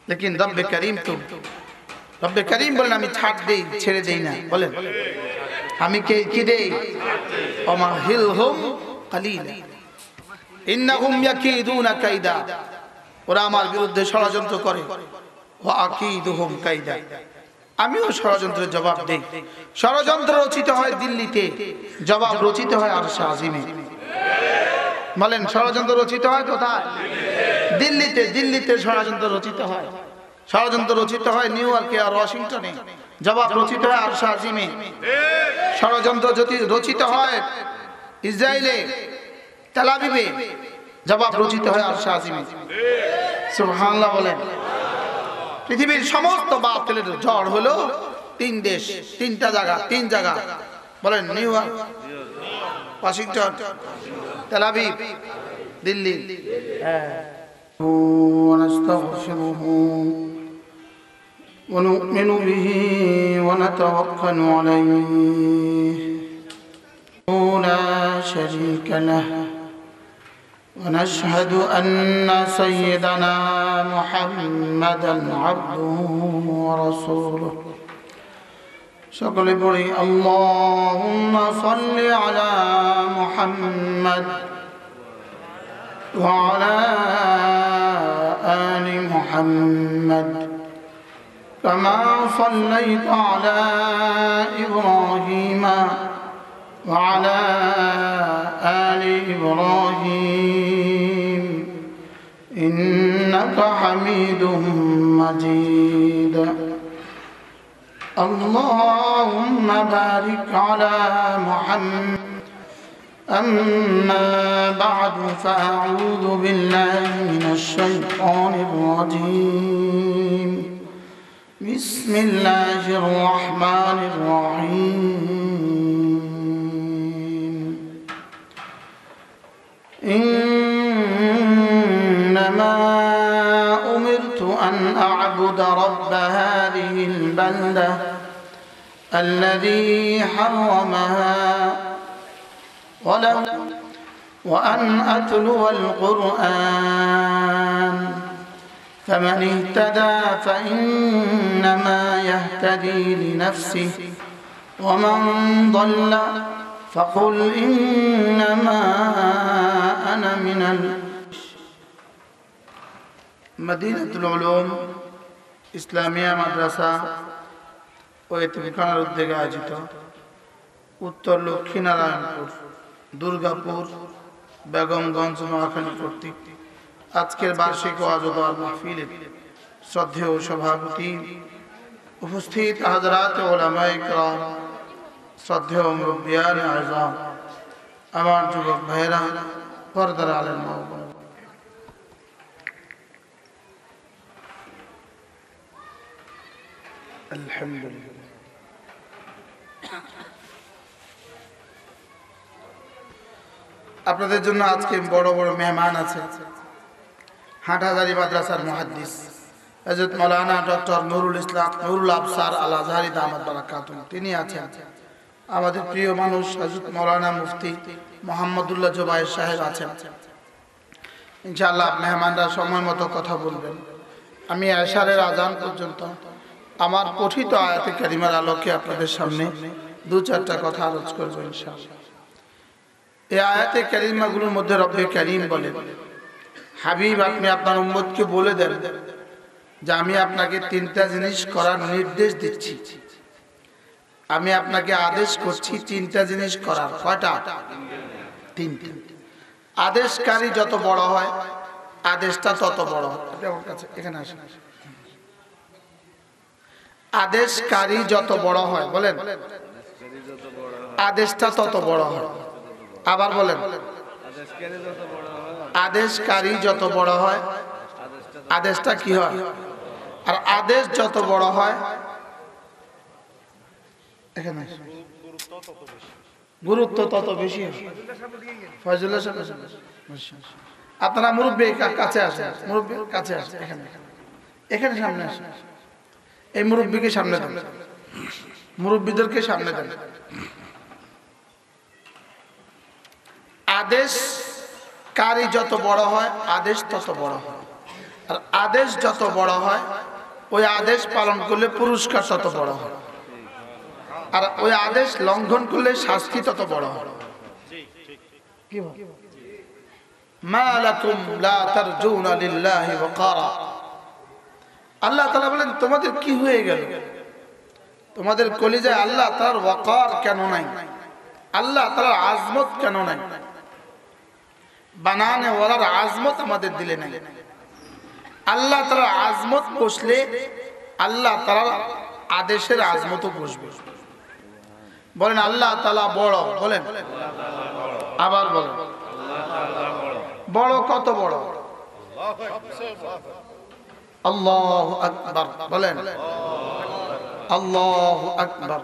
लेकिन रब्बे करीम বলেন আমি ছাড় দেই, ছেড়ে দেই না। বলেন আমি কি দেই? ওমাহিলহুম কালিলা ইন্নাহুম ইয়াকিদুনা কাইদা, ওরা আমার বিরুদ্ধে ষড়যন্ত্র করে। ওয়া আকিদুহুম কাইদা, আমিও ষড়যন্ত্রের জবাব দেই। ষড়যন্ত্র রচিত হয় দিল্লিতে, জবাব রচিত হয় আরশে আজিমে। বলেন ষড়যন্ত্র রচিত হয় কোথায়? দিল্লিতে। দিল্লিতে ষড়যন্ত্র রচিত হয়। ষড়যন্ত্র রচিত হয় নিউ ইয়র্কে আর ওয়াশিংটনে, জবাব রচিত হয় আরশে আজিমে। ষড়যন্ত্র যদি রচিত হয় ইসরায়েলে তেল আবিবে, জবাব রচিত হয় আরশে আজিমে। সুবহানাল্লাহ বলেন। পৃথিবীর সমস্ত বাতিলের ঝড় হলো তিন দেশ, তিনটা জায়গা, তিন জায়গা। বলেন New York, Washington, Tel Aviv, Delhi. ونستغفره ونؤمن به ونتوكل عليه لا شريك له ونشهد أن سيدنا محمدا عبده ورسوله সকলে পড়ি اللهم صل على محمد وعلى آل محمد كما صليت على إبراهيم وعلى آل إبراهيم إنك حميد مجيد اللهم بارك على محمد أما بعد فأعوذ بالله من الشيطان الرجيم بسم الله الرحمن الرحيم إنما أمرت أن أعبد رب هذه البلدة الذي حرمها وأن أتلو القرآن فمن اهتدى فإنما يهتدي لنفسه ومن ضل فقل إنما أنا من مدينة العلوم إسلامية مدرسة ও এতিমখানার উদ্যোগে আয়োজিত উত্তর লক্ষ্মীনারায়ণপুর দুর্গাপুর বেগমগঞ্জ নোয়াখালী কর্তৃক আজকের বার্ষিক ওয়াজ ও দোয়া মাহফিলের শ্রদ্ধেয় সভাপতি, উপস্থিত হাজরাত উলামায়ে কেরাম, শ্রদ্ধেয় মুরব্বিয়ান আযম, আমার যুবক ভাইরা, পর্দার আলেম মা ও বোনেরা, আলহামদুলিল্লাহ। আপনাদের জন্য আজকে বড় বড় মেহমান আছে। হাটহাজারী মাদ্রাসার মুহাদ্দিস হযরত মাওলানা ডক্টর নুরুল আবসার আল আজহারী দামাত বারাকাতুহু, তিনি আছেন। আমাদের প্রিয় মানুষ হযরত মাওলানা মুফতি মুহাম্মদুল্লাহ জুবায়ের সাহেব আছেন। ইনশাআল্লাহ মেহমানরা সময় মতো কথা বলবেন। আমি এশারের আজান পর্যন্ত আমার পঠিত আয়াতে কারিমার আলোকে আপনাদের সামনে দু চারটা কথা আলোচনা করব ইনশাআল্লাহ। এই আয়াতে কারিমাগুলোর মধ্যে রব্বে কারীম বলেন, হাবিব আপনি আপনার উম্মতকে বলে দেন যে আমি আপনাকে তিনটা জিনিস করার নির্দেশ দিচ্ছি, আমি আপনাকে আদেশ করছি তিনটা জিনিস করার। কয়টা? তিনটা। আদেশকারী যত বড় হয় আদেশটা তত বড় হয়। আমার কাছে এখানে আসেন। আদেশকারী যত বড় হয়, বলেন আদেশটা তত বড় হয়। আবার বলেন আদেশকারী যত বড় হয় আদেশটা কি হয়? আর আদেশ যত বড় হয় এখানে গুরুত্ব তত বেশি হয়। ফয়জুল্লাহ সাহেব আপনারা মুরব্বী কাছে আসেন, মুরব্বী কাছে আসেন, এখানে এখানে সামনে আসেন। এই মুরব্বীকে সামনে দেন, মুরব্বীদেরকে সামনে দেন। আদেশকারী যত বড় হয় আদেশ তত বড় হয়। আর আদেশ যত বড় হয় ওই আদেশ পালন করলে পুরস্কার তত বড় হয়, আর ওই আদেশ লঙ্ঘন করলে শাস্তি তত বড় হয়। কি বল? মা লাকুম লা তারজুনা লিল্লাহি ওয়াকারা। আল্লাহ তাআলা বলেন তোমাদের কি হয়ে গেল, তোমাদের কলিজায় আল্লাহ তাআলার ওয়াকার কেন নাই, আল্লাহ তাআলার আজমত কেন নাই? বানানে ওয়ালার আজমত আমাদের দিলে নাই। আল্লাহ তাআলার আজমত বসলে আল্লাহ তাআলার আদেশের আজমতও বসবে। বলেন আল্লাহ তাআলা বড়, বলেন আবার বলেন বড়। কত বড়? আল্লাহু আকবার, বলেন আল্লাহু আকবার।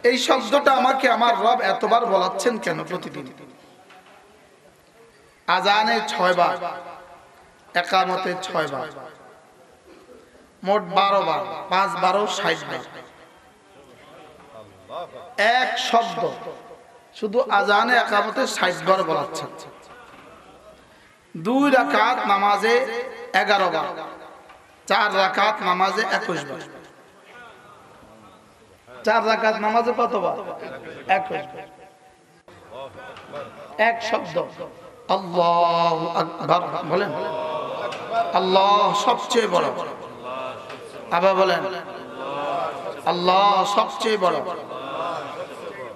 এই শব্দটা আমাকে আমার রব এতবার বলাচ্ছেন কেন প্রতিদিন? আজানে 6 বার, একামতে 6 বার, মোট 12 বার, 5 12 60 বার। এক শব্দ শুধু আজানে একামতে 60 বার বলাচ্ছেন। 2 রাকাত নামাজে 11 বার, 4 রাকাত নামাজে 21 বার। 4 রাকাত নামাজে কত বার? 21 বার। এক শব্দ আল্লাহু আকবার, বলেন আল্লাহ সবচেয়ে বড়। আবার বলেন আল্লাহ সবচেয়ে বড়।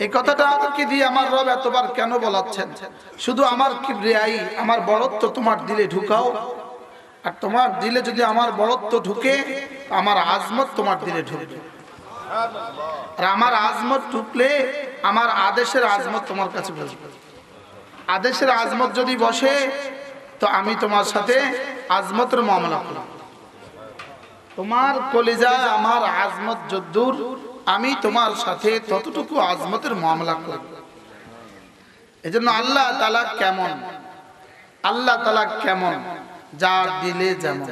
এই কথাটা আমাকে দিয়ে আমার রব এতবার কেন বলাচ্ছেন? শুধু আমার কিবরিয়াই, আমার বড়ত্ব তোমার দিলে ঢুকাও, আর তোমার দিলে যদি আমার বড়ত্ব ঢুকে আমার আজমত তোমার দিলে ঢুকবে, আর আমার আজমত ঢুকলে আমার আদেশের আজমত তোমার কাছে বসবে। আদেশের আজমত যদি বসে তো আমি তোমার সাথে আজমতের মামলা করব। তোমার কলিজা আমার আজমত যদ্দূর, আমি তোমার সাথে ততটুকু আজমতের মামলা করব। এজন্য আল্লাহ তাআলা কেমন, আল্লাহ তাআলা কেমন, যার দিলে যেমন।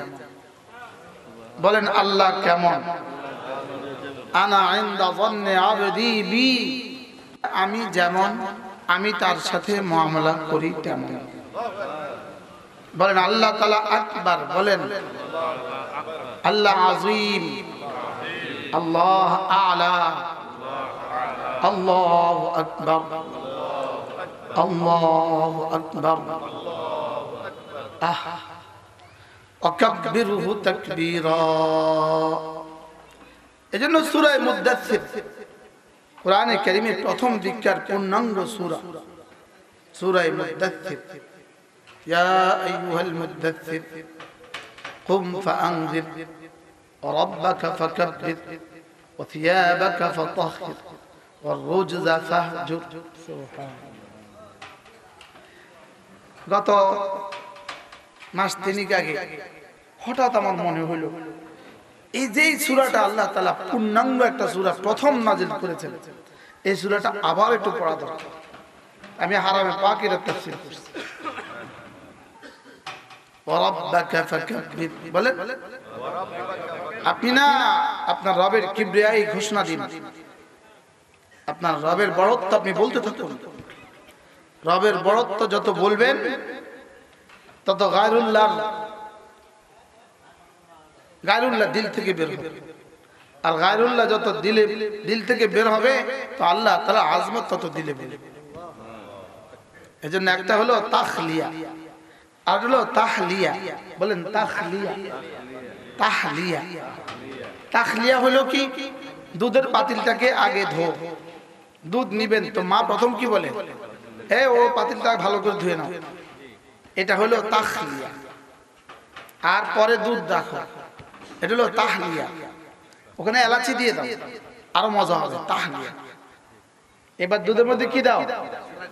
বলেন আল্লাহ কেমন? আনা ইনদা যান্নি আবদি বি, আমি যেমন আমি তার সাথে মুআমালা করি তেমন। বলেন আল্লাহ তাআলা আকবার, বলেন আল্লাহ আযীম, আল্লাহ আ'লা, আল্লাহু আকবার, আল্লাহু আকবার। ওয়াকাব্বিরহু তাকবীরা। এজন্য সূরা মুদ্দাসসির কোরআনে কারীমের প্রথম দিককার পূর্ণাঙ্গ সূরা, সূরা মুদ্দাসসির। ইয়া আইয়ুহাল মুদ্দাসসির কুম ফাআনজির রাব্বাকা ফাকাব্বির ওয়া থিয়াবাকা ফাতাহহির ওয়ার রুজজা ফাহজুর। সুবহানাল্লাহ। গত মাস তিনেক আগে হঠাৎ আমার মনে হলো এই যে সূরাটা আল্লাহ তাআলা পূর্ণাঙ্গ একটা সূরা প্রথম নাজিল করেছেন, এই সূরাটা আবার একটু পড়া দরকার। আমি হারামে পাকের তাফসীর করছি। ওয়া রাব্বাকা ফাকাব্বির, বলেন আপনি না আপনার রবের কিবরিয়াই ঘোষণা দিন, আপনার রবের বড়ত্ব আপনি বলতে থাকুন। রবের বড়ত্ব যত বলবেন তত গায়রুল্লাহ দিল থেকে বের হবে, আর গায়রুল্লাহ যত দিল থেকে বের হবে তো আল্লাহ তাআলা আজমত তত দিলে বের হবে। এজন্য একটা হলো তাখলিয়া আর হলো তাহলিয়া। বলেন তাখলিয়া, তাহলিয়া। তাখলিয়া হলো কি? দুধের পাতিলটাকে আগে ধো, দুধ নিবেন তো মা প্রথম কি বলে? ও পাতিলটা ভালো করে ধুয়ে নাও, এটা হলো তাখলিয়া। আর পরে দুধ রাখো, এটা হলো তাহলিয়া। ওখানে এলাচি দিয়ে দাও, আরো মজা হবে, তাহলিয়া। এবার দুধের মধ্যে কি দাও?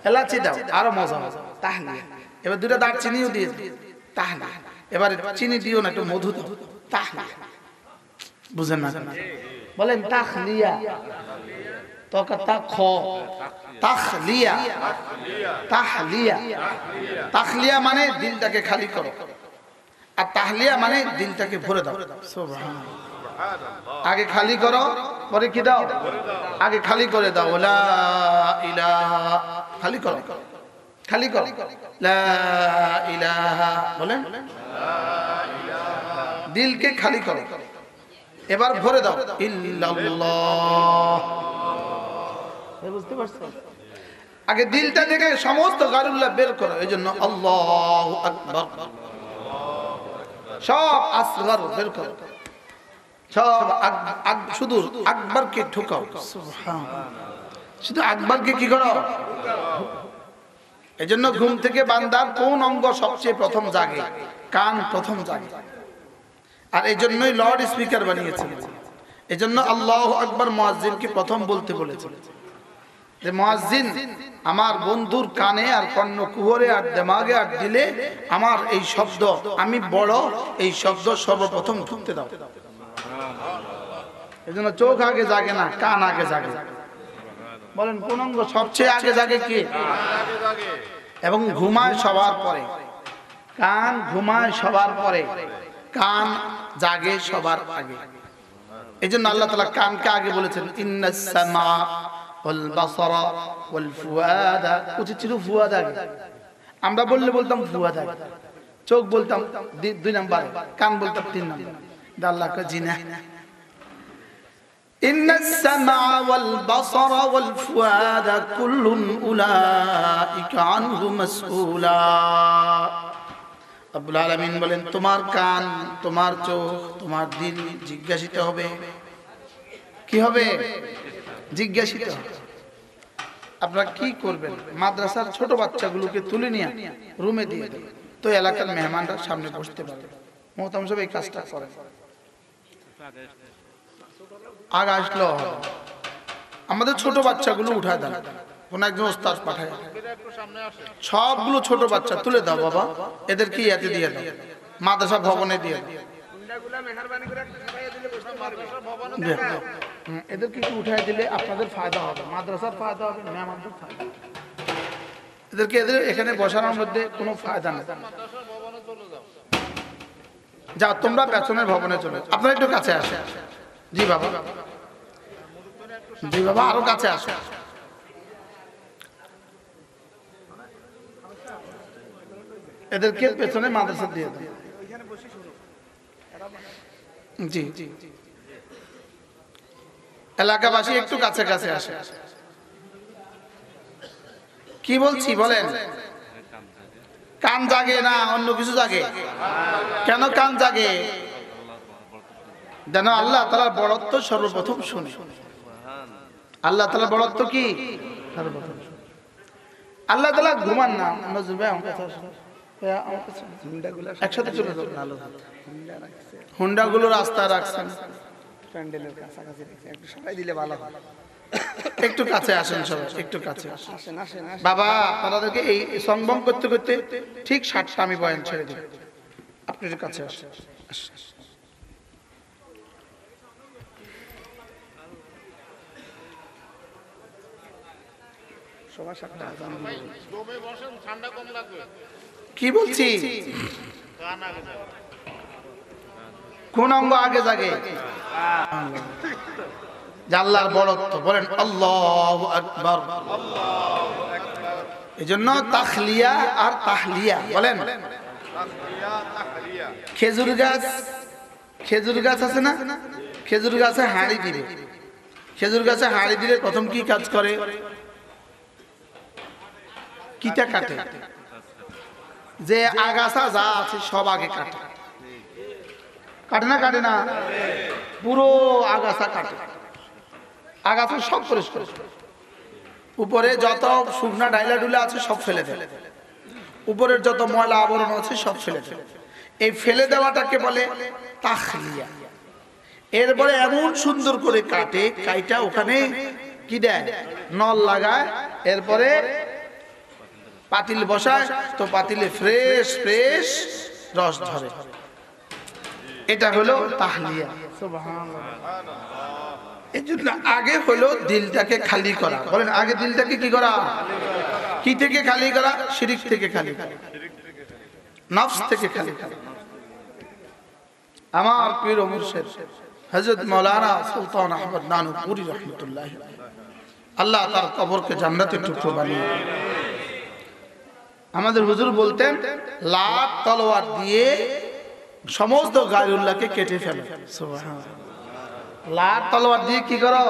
এলাচি দাও, আরো মজা হবে, তাহলিয়া। এবার দুটো দারচিনিও দিয়ে দাও, তাহলিয়া। এবার চিনি দিও না, একটু মধু দাও, তাহলিয়া। বুঝেন না? বলেন তাখলিয়া। তাখলিয়া, তাহলিয়া। তাখলিয়া মানে দিলটাকে খালি করো, আর তাহলিয়া মানে দিলটাকে ভরে দাও। সুবহানাল্লাহ। আগে খালি করো, পরে কি দাও? আগে খালি করে দাও, লা ইলাহা, খালি করো, খালি করো, লা ইলাহা বলেন, দিলকে খালি করো। এবার ভরে দাও ইল্লাল্লাহ। বুঝতে পারছো? আগে দিলটা থেকে সমস্ত গায়রুল্লাহ বের করো। এই জন্য আল্লাহু আকবার, সব আসগর বের করো, সব শুধু আকবরকে ঢুকাও। সুবহানাল্লাহ, শুধু আকবরকে কি করো? এই জন্য ঘুম থেকে বান্দার কোন অঙ্গ সবচেয়ে প্রথম জাগে? কান প্রথম জাগে। আর এই জন্যই লর্ড স্পিকার বানিয়েছেন। এই জন্য আল্লাহু আকবার মুয়াজ্জিনকে প্রথম বলতে বলেছেন, যে মুয়াজ্জিন আমার বন্ধুর কানে আর কর্ণকুহরে আর দিমাগে আর দিলে আমার এই শব্দ, আমি বড়, এই শব্দ সর্বপ্রথম ঢুকতে দাও। এই জন্য চোখ আগে জাগে না, কান আগে জাগে। বলেন কোন অঙ্গ সবচেয়ে আগে জাগে? কি? এবং ঘুমায় সবার পরে। কান ঘুমায় সবার পরে, কান জাগে সবার আগে। এই জন্য আল্লাহ তাআলা কানকে আগে বলেছেন, ইন্নাস সামা ওয়াল বাসারা ওয়াল ফুয়াদা। উচিত ছিল ফুয়াদ আগে, আমরা বললে বলতাম ফুয়াদ আগে, চোখ বলতাম 2 নম্বরে, কান বলতাম 3 নম্বরে। আল্লাহ কে জিনা, ইন্নাস সামা ওয়াল বাসারা ওয়াল ফুয়াদা কুল্লুন উলাইকা আনহু মাসউলা। রব্বুল আলামিন বলেন, তোমার কান, তোমার চোখ, তোমার দিল জিজ্ঞাসিত হবে। কি হবে? জিজ্ঞাসিত হবে। আপনারা কি করবেন? মাদ্রাসার ছোট বাচ্চাগুলোকে তুলে নিয়ে রুমে দিয়ে দেবেন, তো এলাকার মেহমানরা সামনে বসতে পারবে। মোহতারাম সাহেব এই কাজটা করেন। আগে আসলো আমাদের ছোট বাচ্চাগুলো উঠায় দেন, কোন একজন ওস্তাদ পাঠায়, সবগুলো ছোট বাচ্চা তুলে দাও বাবা, এদেরকে ইয়াতে দিয়ে দাও, মাদ্রাসা ভবনে দিয়ে দাও। এদেরকে কি উঠায় দিলে আপনাদের ফায়দা হবে, মাদ্রাসার ফায়দা হবে, মেহমানদের ফায়দা। এদেরকে এখানে বসানোর মধ্যে কোনো ফায়দা নেই। যা তোমরা পেছনের ভবনে চলে, আপনারা একটু কাছে আসে। জি বাবা, জি বাবা, আরো কাছে আসে। এদেরকে পেছনে মাদ্রাসা দিয়ে দেন। জি জি, এলাকাবাসী একটু কাছে কাছে আসে। কি বলছি বলেন? কান জাগে না অন্য কিছু জাগে? কেন কান জাগে? যেন আল্লাহ তাআলার বড়ত্ব সর্বপ্রথম শুনে। আল্লাহ তাআলার বড়ত্ব কি? সর্বপ্রথম। আল্লাহ তাআলা ঘুমান না। একসাথে চলে যাও। হুন্ডা গুলো রাস্তায় রাখছেন, প্যান্ডেলের কাছাকাছি একটু সবাই দিলে ভালো হয়। একটু কাছে আসেন সবাই, একটু কাছে আসেন। বাবা আপনাদেরকে এই সংবম করতে করতে ঠিক 60টা আমি বয়ান ছেড়ে দিই, আপনি একটু কাছে আসেন। কি বলছি? কোন অঙ্গ আগে জাগে? আল্লাহর বড়ত্ব। বলেন আল্লাহু আকবার। এজন্য তাখলিয়া আর তাহলিয়া বলেন। খেজুর গাছ, খেজুর গাছ আছে না? খেজুর গাছে হাঁড়ি দিলে, খেজুর গাছে হাঁড়ি দিলে প্রথম কি কাজ করে? কিটা কাটে, যে আগাছা যা আছে সব আগে কাটে। কাটে না? কাটে না? পুরো আগাছা কাটে, আগাছা সব পরিষ্কার, উপরে যত শুকনা ডাইলা ডুলা আছে সব ফেলে দেয়, উপরের যত ময়লা আবরণ আছে সব ফেলে দেয়। এই ফেলে দেওয়াটাকে বলে তাখলিয়া। এরপরে এমন সুন্দর করে কাটে, কাইটা ওখানে কি দেয়? নল লাগায়, এরপরে পাতিল বসায়, তো পাতিলে ফ্রেশ ফ্রেশ রস ধরে। এটা হলো তাহলিয়া। সুবহানাল্লাহ। এই জন্য আগে হলো দিলটাকে খালি করা। বলেন আগে দিলটাকে কি করা? কি থেকে খালি করা? শিরক থেকে খালি করা, নফস থেকে খালি করা। আমার পীর ও মুর্শিদ হযরত মাওলানা সুলতান আহমদ নানুপুরি রাহমাতুল্লাহ, আল্লাহ তার কবরকে জান্নাতের টুকরো বানিয়ে। আমাদের হুজুর বলতেন লাত তলোয়ার দিয়ে সমস্ত গায়রুল্লাহকে কেটে ফেলো। সুবহানাল্লাহ। লাত তলোয়ার দিয়ে কি করো?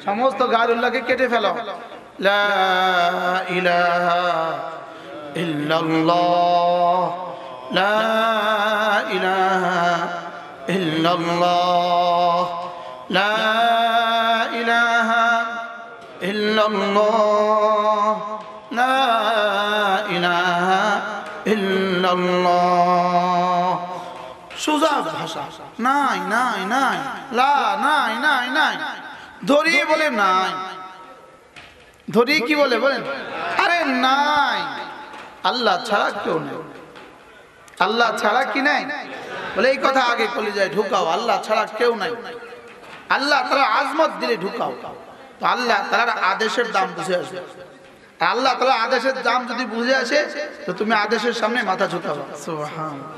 সমস্ত গায়রুল্লাহকে কেটে ফেলো। লা ইলাহা ইল্লাল্লাহ, লা ইলাহা ইল্লাল্লাহ, লা ইলাহা ইল্লাল্লাহ, লা ইলাহা ইল্লাল্লাহ। সোজা ভাষা। নাই নাই নাই, লা নাই নাই নাই, ধরিয়ে বলে নাই, ধরিয়ে কি বলে বলেন? আরে নাই, আল্লাহ ছাড়া কেউ নেই। আল্লাহ ছাড়া কি নাই বলে, এই কথা আগে কলিজায় ঢুকাও, আল্লাহ ছাড়া কেউ নাই। আল্লাহ তাআলা আজমত দিলে ঢুকাও, তো আল্লাহ তাআলার আদেশের দাম বুঝে আসবে। আল্লাহ তাআলার আদেশের দাম যদি বুঝে আসে তো তুমি আদেশের সামনে মাথা ঝুঁকাবে। সুবহানাল্লাহ।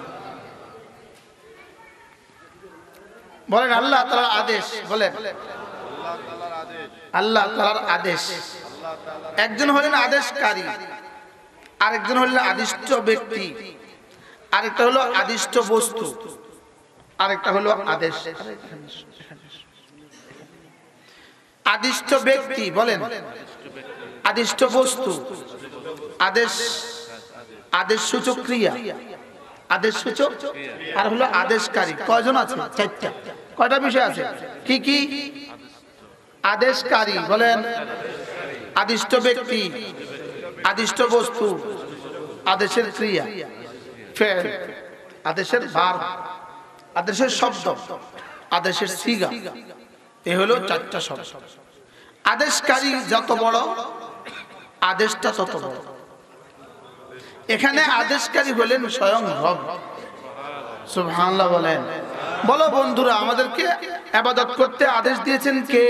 বলেন আল্লাহ তাআলার আদেশ, বলেন আল্লাহ তাআলার আদেশ। একজন হলেন আদেশকারী, আরেকজন হলেন আদিষ্ট ব্যক্তি, আরেকটা হলো আদিষ্ট বস্তু, আরেকটা হলো আদেশ। আদিষ্ট ব্যক্তি বলেন, আদিষ্ট বস্তু, আদেশ, আদেশ সূচক ক্রিয়া, আদেশ সূচক, আর হলো আদেশকারী। কয়জন আছে? চারটা। কয়টা বিষয় আছে? কি কি? আদেশকারী বলেন, আদিষ্ট ব্যক্তি, আদিষ্ট বস্তু, আদেশের ক্রিয়া, ফেল, আদেশের ভার্ব, আদেশের শব্দ, আদেশের সিগা। এই হলো চারটা শব্দ। আদেশকারী যত বড়, আদেশটা তত বড়। এখানে আদেশকারী হলেন স্বয়ং রব। সুবহানাল্লাহ বলেন। বলো বন্ধুরা, আমাদেরকে ইবাদত করতে আদেশ দিয়েছেন কে?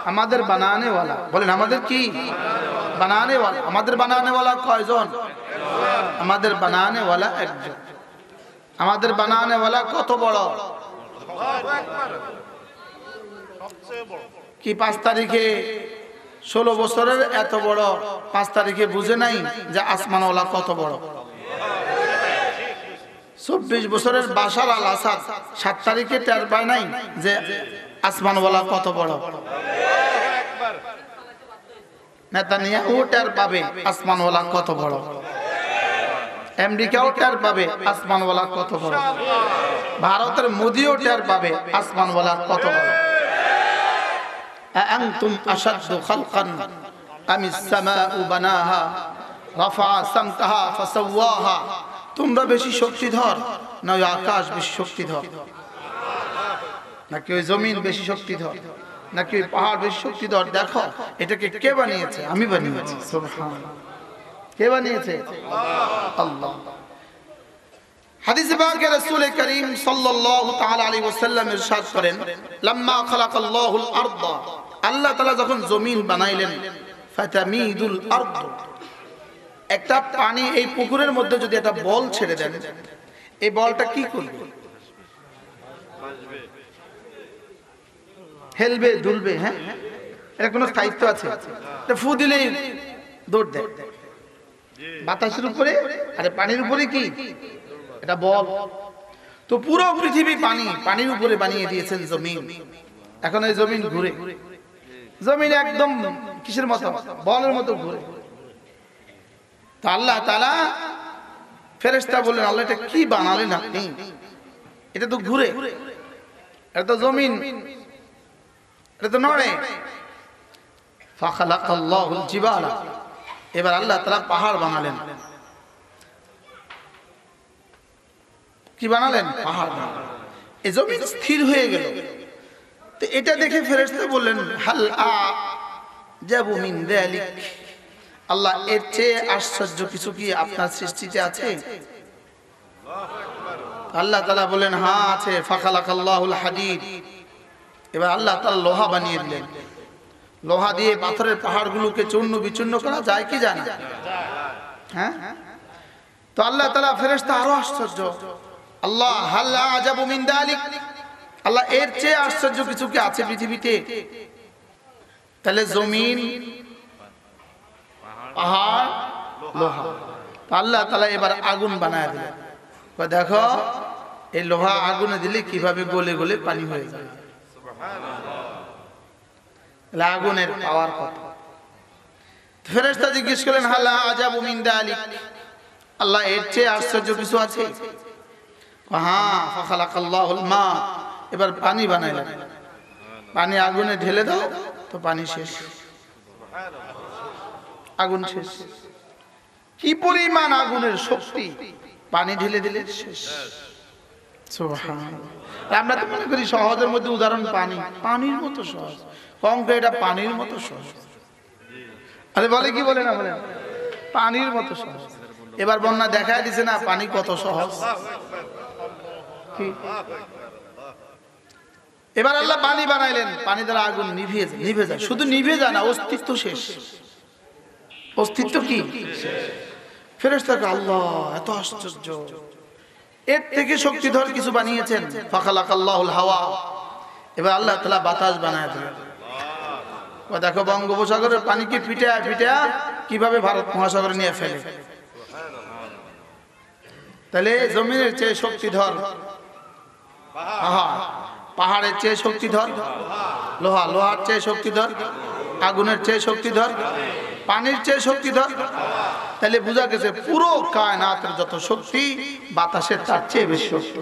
আমাদের বানানে ওয়ালা। বলেন আমাদের কি? বানানে ওয়ালা। আমাদের বানানে ওয়ালা কয়জন? আমাদের বানানে ওয়ালা একজন। আমাদের বানানে ওয়ালা কত বড়? কি 5 তারিখে 16 বছরের এত বড়, 5 তারিখে বুঝে নাই যে আসমানওয়ালা কত বড়? 24 বছরের বাশার আল আসাদ 7 তারিখে টের পায় নাই যে আসমানওয়ালা কত বড়? নেতানিয়াহু টের পাবে আসমানওয়ালা কত বড়। আমেরিকাও টের পাবে আসমানওয়ালা কত বড়। ভারতের মোদিও টের পাবে আসমানওয়ালা কত বড়। আনতুম আশাদ্দু খালকান আমিস সামাউ বানাহা রাফা সামকাহা ফাসাওয়াহা। তোমরা বেশি শক্তিধর না ওই আকাশ বেশি শক্তিধর? নাকি ওই জমিন বেশি শক্তিধর? নাকি ওই পাহাড় বেশি শক্তিধর? দেখো এটাকে কে বানিয়েছে? আমি বানিয়েছি। সুবহানাল্লাহ। কে বানিয়েছে? আল্লাহ। হাদিসে পাকে রাসূল করিম সাল্লাল্লাহু তাআলা আলাইহি ওয়াসাল্লাম ইরশাদ করেন, লাম্মা খালাকাল্লাহুল আরদা, আল্লাহ তাআলা যখন জমিন বানাইলেন, ফাতামিদুল আরদ, একটা পানি এই পুকুরের মধ্যে যদি একটা বল ছেড়ে দেন, এই বলটা কি করবে? হেলবে, দুলবে। হ্যাঁ, এর কোনো স্থায়িত্ব আছে? এটা ফু দিলেই দৌড় দেয়। বাতাসের উপরে আর পানির উপরে কি এটা বল। তো পুরো পৃথিবী পানি, পানির উপরে বানিয়ে দিয়েছেন জমিন। এখন এই জমিন ঘুরে, জমিন একদম কিসের মতো? বলের মতো ঘুরে। তো আল্লাহ তাআলা ফেরেশতা বললেন, আল্লাহ এটা কি বানালেন আপনি? এটা তো ঘুরে, এটা তো জমিন, এটা তো নড়ে। ফাখালাকাল্লাহুল জিবালা, এবার আল্লাহ তাআলা পাহাড় বানালেন। কি বানালেন? পাহাড় বানালেন। এই জমিন স্থির হয়ে গেল। তো এটা দেখে ফেরেশতা বললেন, হাল আজাবু মিন যালিক, আল্লাহ এর চেয়ে আশ্চর্য কিছু কি আপনার সৃষ্টিতে আছে? আল্লাহ তাআলা বলেন, হ্যাঁ আছে। ফাখালাকাল্লাহুল হাদিদ, এবার আল্লাহ তাআলা লোহা বানিয়ে দিলেন। লোহা দিয়ে পাথরের পাহাড়গুলোকে চূর্ণ বিচূর্ণ করা যায় কি জানা? হ্যাঁ। তো আল্লাহ তাআলা ফেরেশতা আরো আশ্চর্য, আল্লাহ হাল আজাবু মিন যালিক, আল্লাহ এর চেয়ে আশ্চর্য কিছু কি আছে পৃথিবীতে? তাহলে জমিন, পাহাড়, লোহা। আল্লাহ তাআলা এবার আগুন বানায় দিলেন। দেখো এই লোহা আগুনে দিলে কিভাবে গলে গলে পানি হয়ে যায়। আগুনের পাওয়ার কথা। ফেরেশতা জিজ্ঞেস করলেন হালা আজাবু মিন যালিক, আল্লাহ এর চেয়ে আশ্চর্য কিছু আছে? হ্যাঁ, ফাখালাকাল্লাহুল মা, এবার পানি বানাইলেন। পানি আগুনে ঢেলে দাও তো পানি শেষ, আগুন শেষ। কি পরিমাণ আগুনের শক্তি, পানি ঢেলে দিলে শেষ। সুবহানাল্লাহ। আমরা তো মনে করি সহজের মধ্যে উদাহরণ পানি, পানির মতো সহজ। কঙ্ক এটা পানির মতো সহজ। আরে বলে কি বলে না বলে, পানির মতো সহজ। এবার বন্যা দেখায় দিছে না পানি কত সহজ। এবার আল্লাহ পানি বানাইলেন, পানি দ্বারা আগুন নিভে যায়। শুধু নিভে যায় না, অস্তিত্ব শেষ। অস্তিত্ব কি? ফেরেশতাকে আল্লাহ এত আশ্চর্য, এর থেকে শক্তিধর কিছু বানিয়েছেন। ফাখালাকাল্লাহুল হাওয়া, এবার আল্লাহ তাআলা বাতাস বানায় দিলেন। দেখো বঙ্গোপসাগরের পানিকে পিটা পিটা কিভাবে ভারত মহাসাগরে নিয়ে ফেলে। তাহলে জমিনের চেয়ে শক্তিধর পাহাড়ের চেয়ে শক্তিধর লোহা, লোহার চেয়ে শক্তিধর আগুনের চেয়ে শক্তিধর পানির চেয়ে শক্তিধর। তাহলে বোঝা গেছে পুরো কায়নাতের যত শক্তি বাতাসের তার চেয়ে বেশি শক্তি।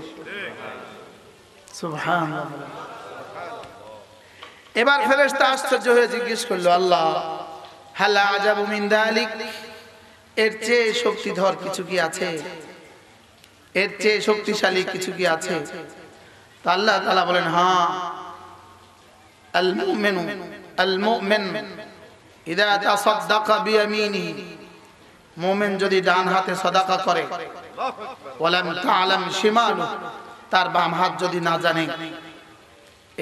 সুবহানাল্লাহ। এবার ফেরেশতা আশ্চর্য হয়ে জিজ্ঞেস করলো আল্লাহ হালা আজাবু মিন যালিক, এর চেয়ে শক্তিধর কিছু কি আছে? এর চেয়ে শক্তিশালী কিছু কি আছে? তো আল্লাহ তাআলা বলেন হ্যাঁ, আল মুমিন ইদা তাসাদদাকা বিয়ামিনিহি, মুমিন যদি ডান হাতে সাদাকা করে, ওয়ালাম তা'লাম শিমালু, তার বাম হাত যদি না জানে,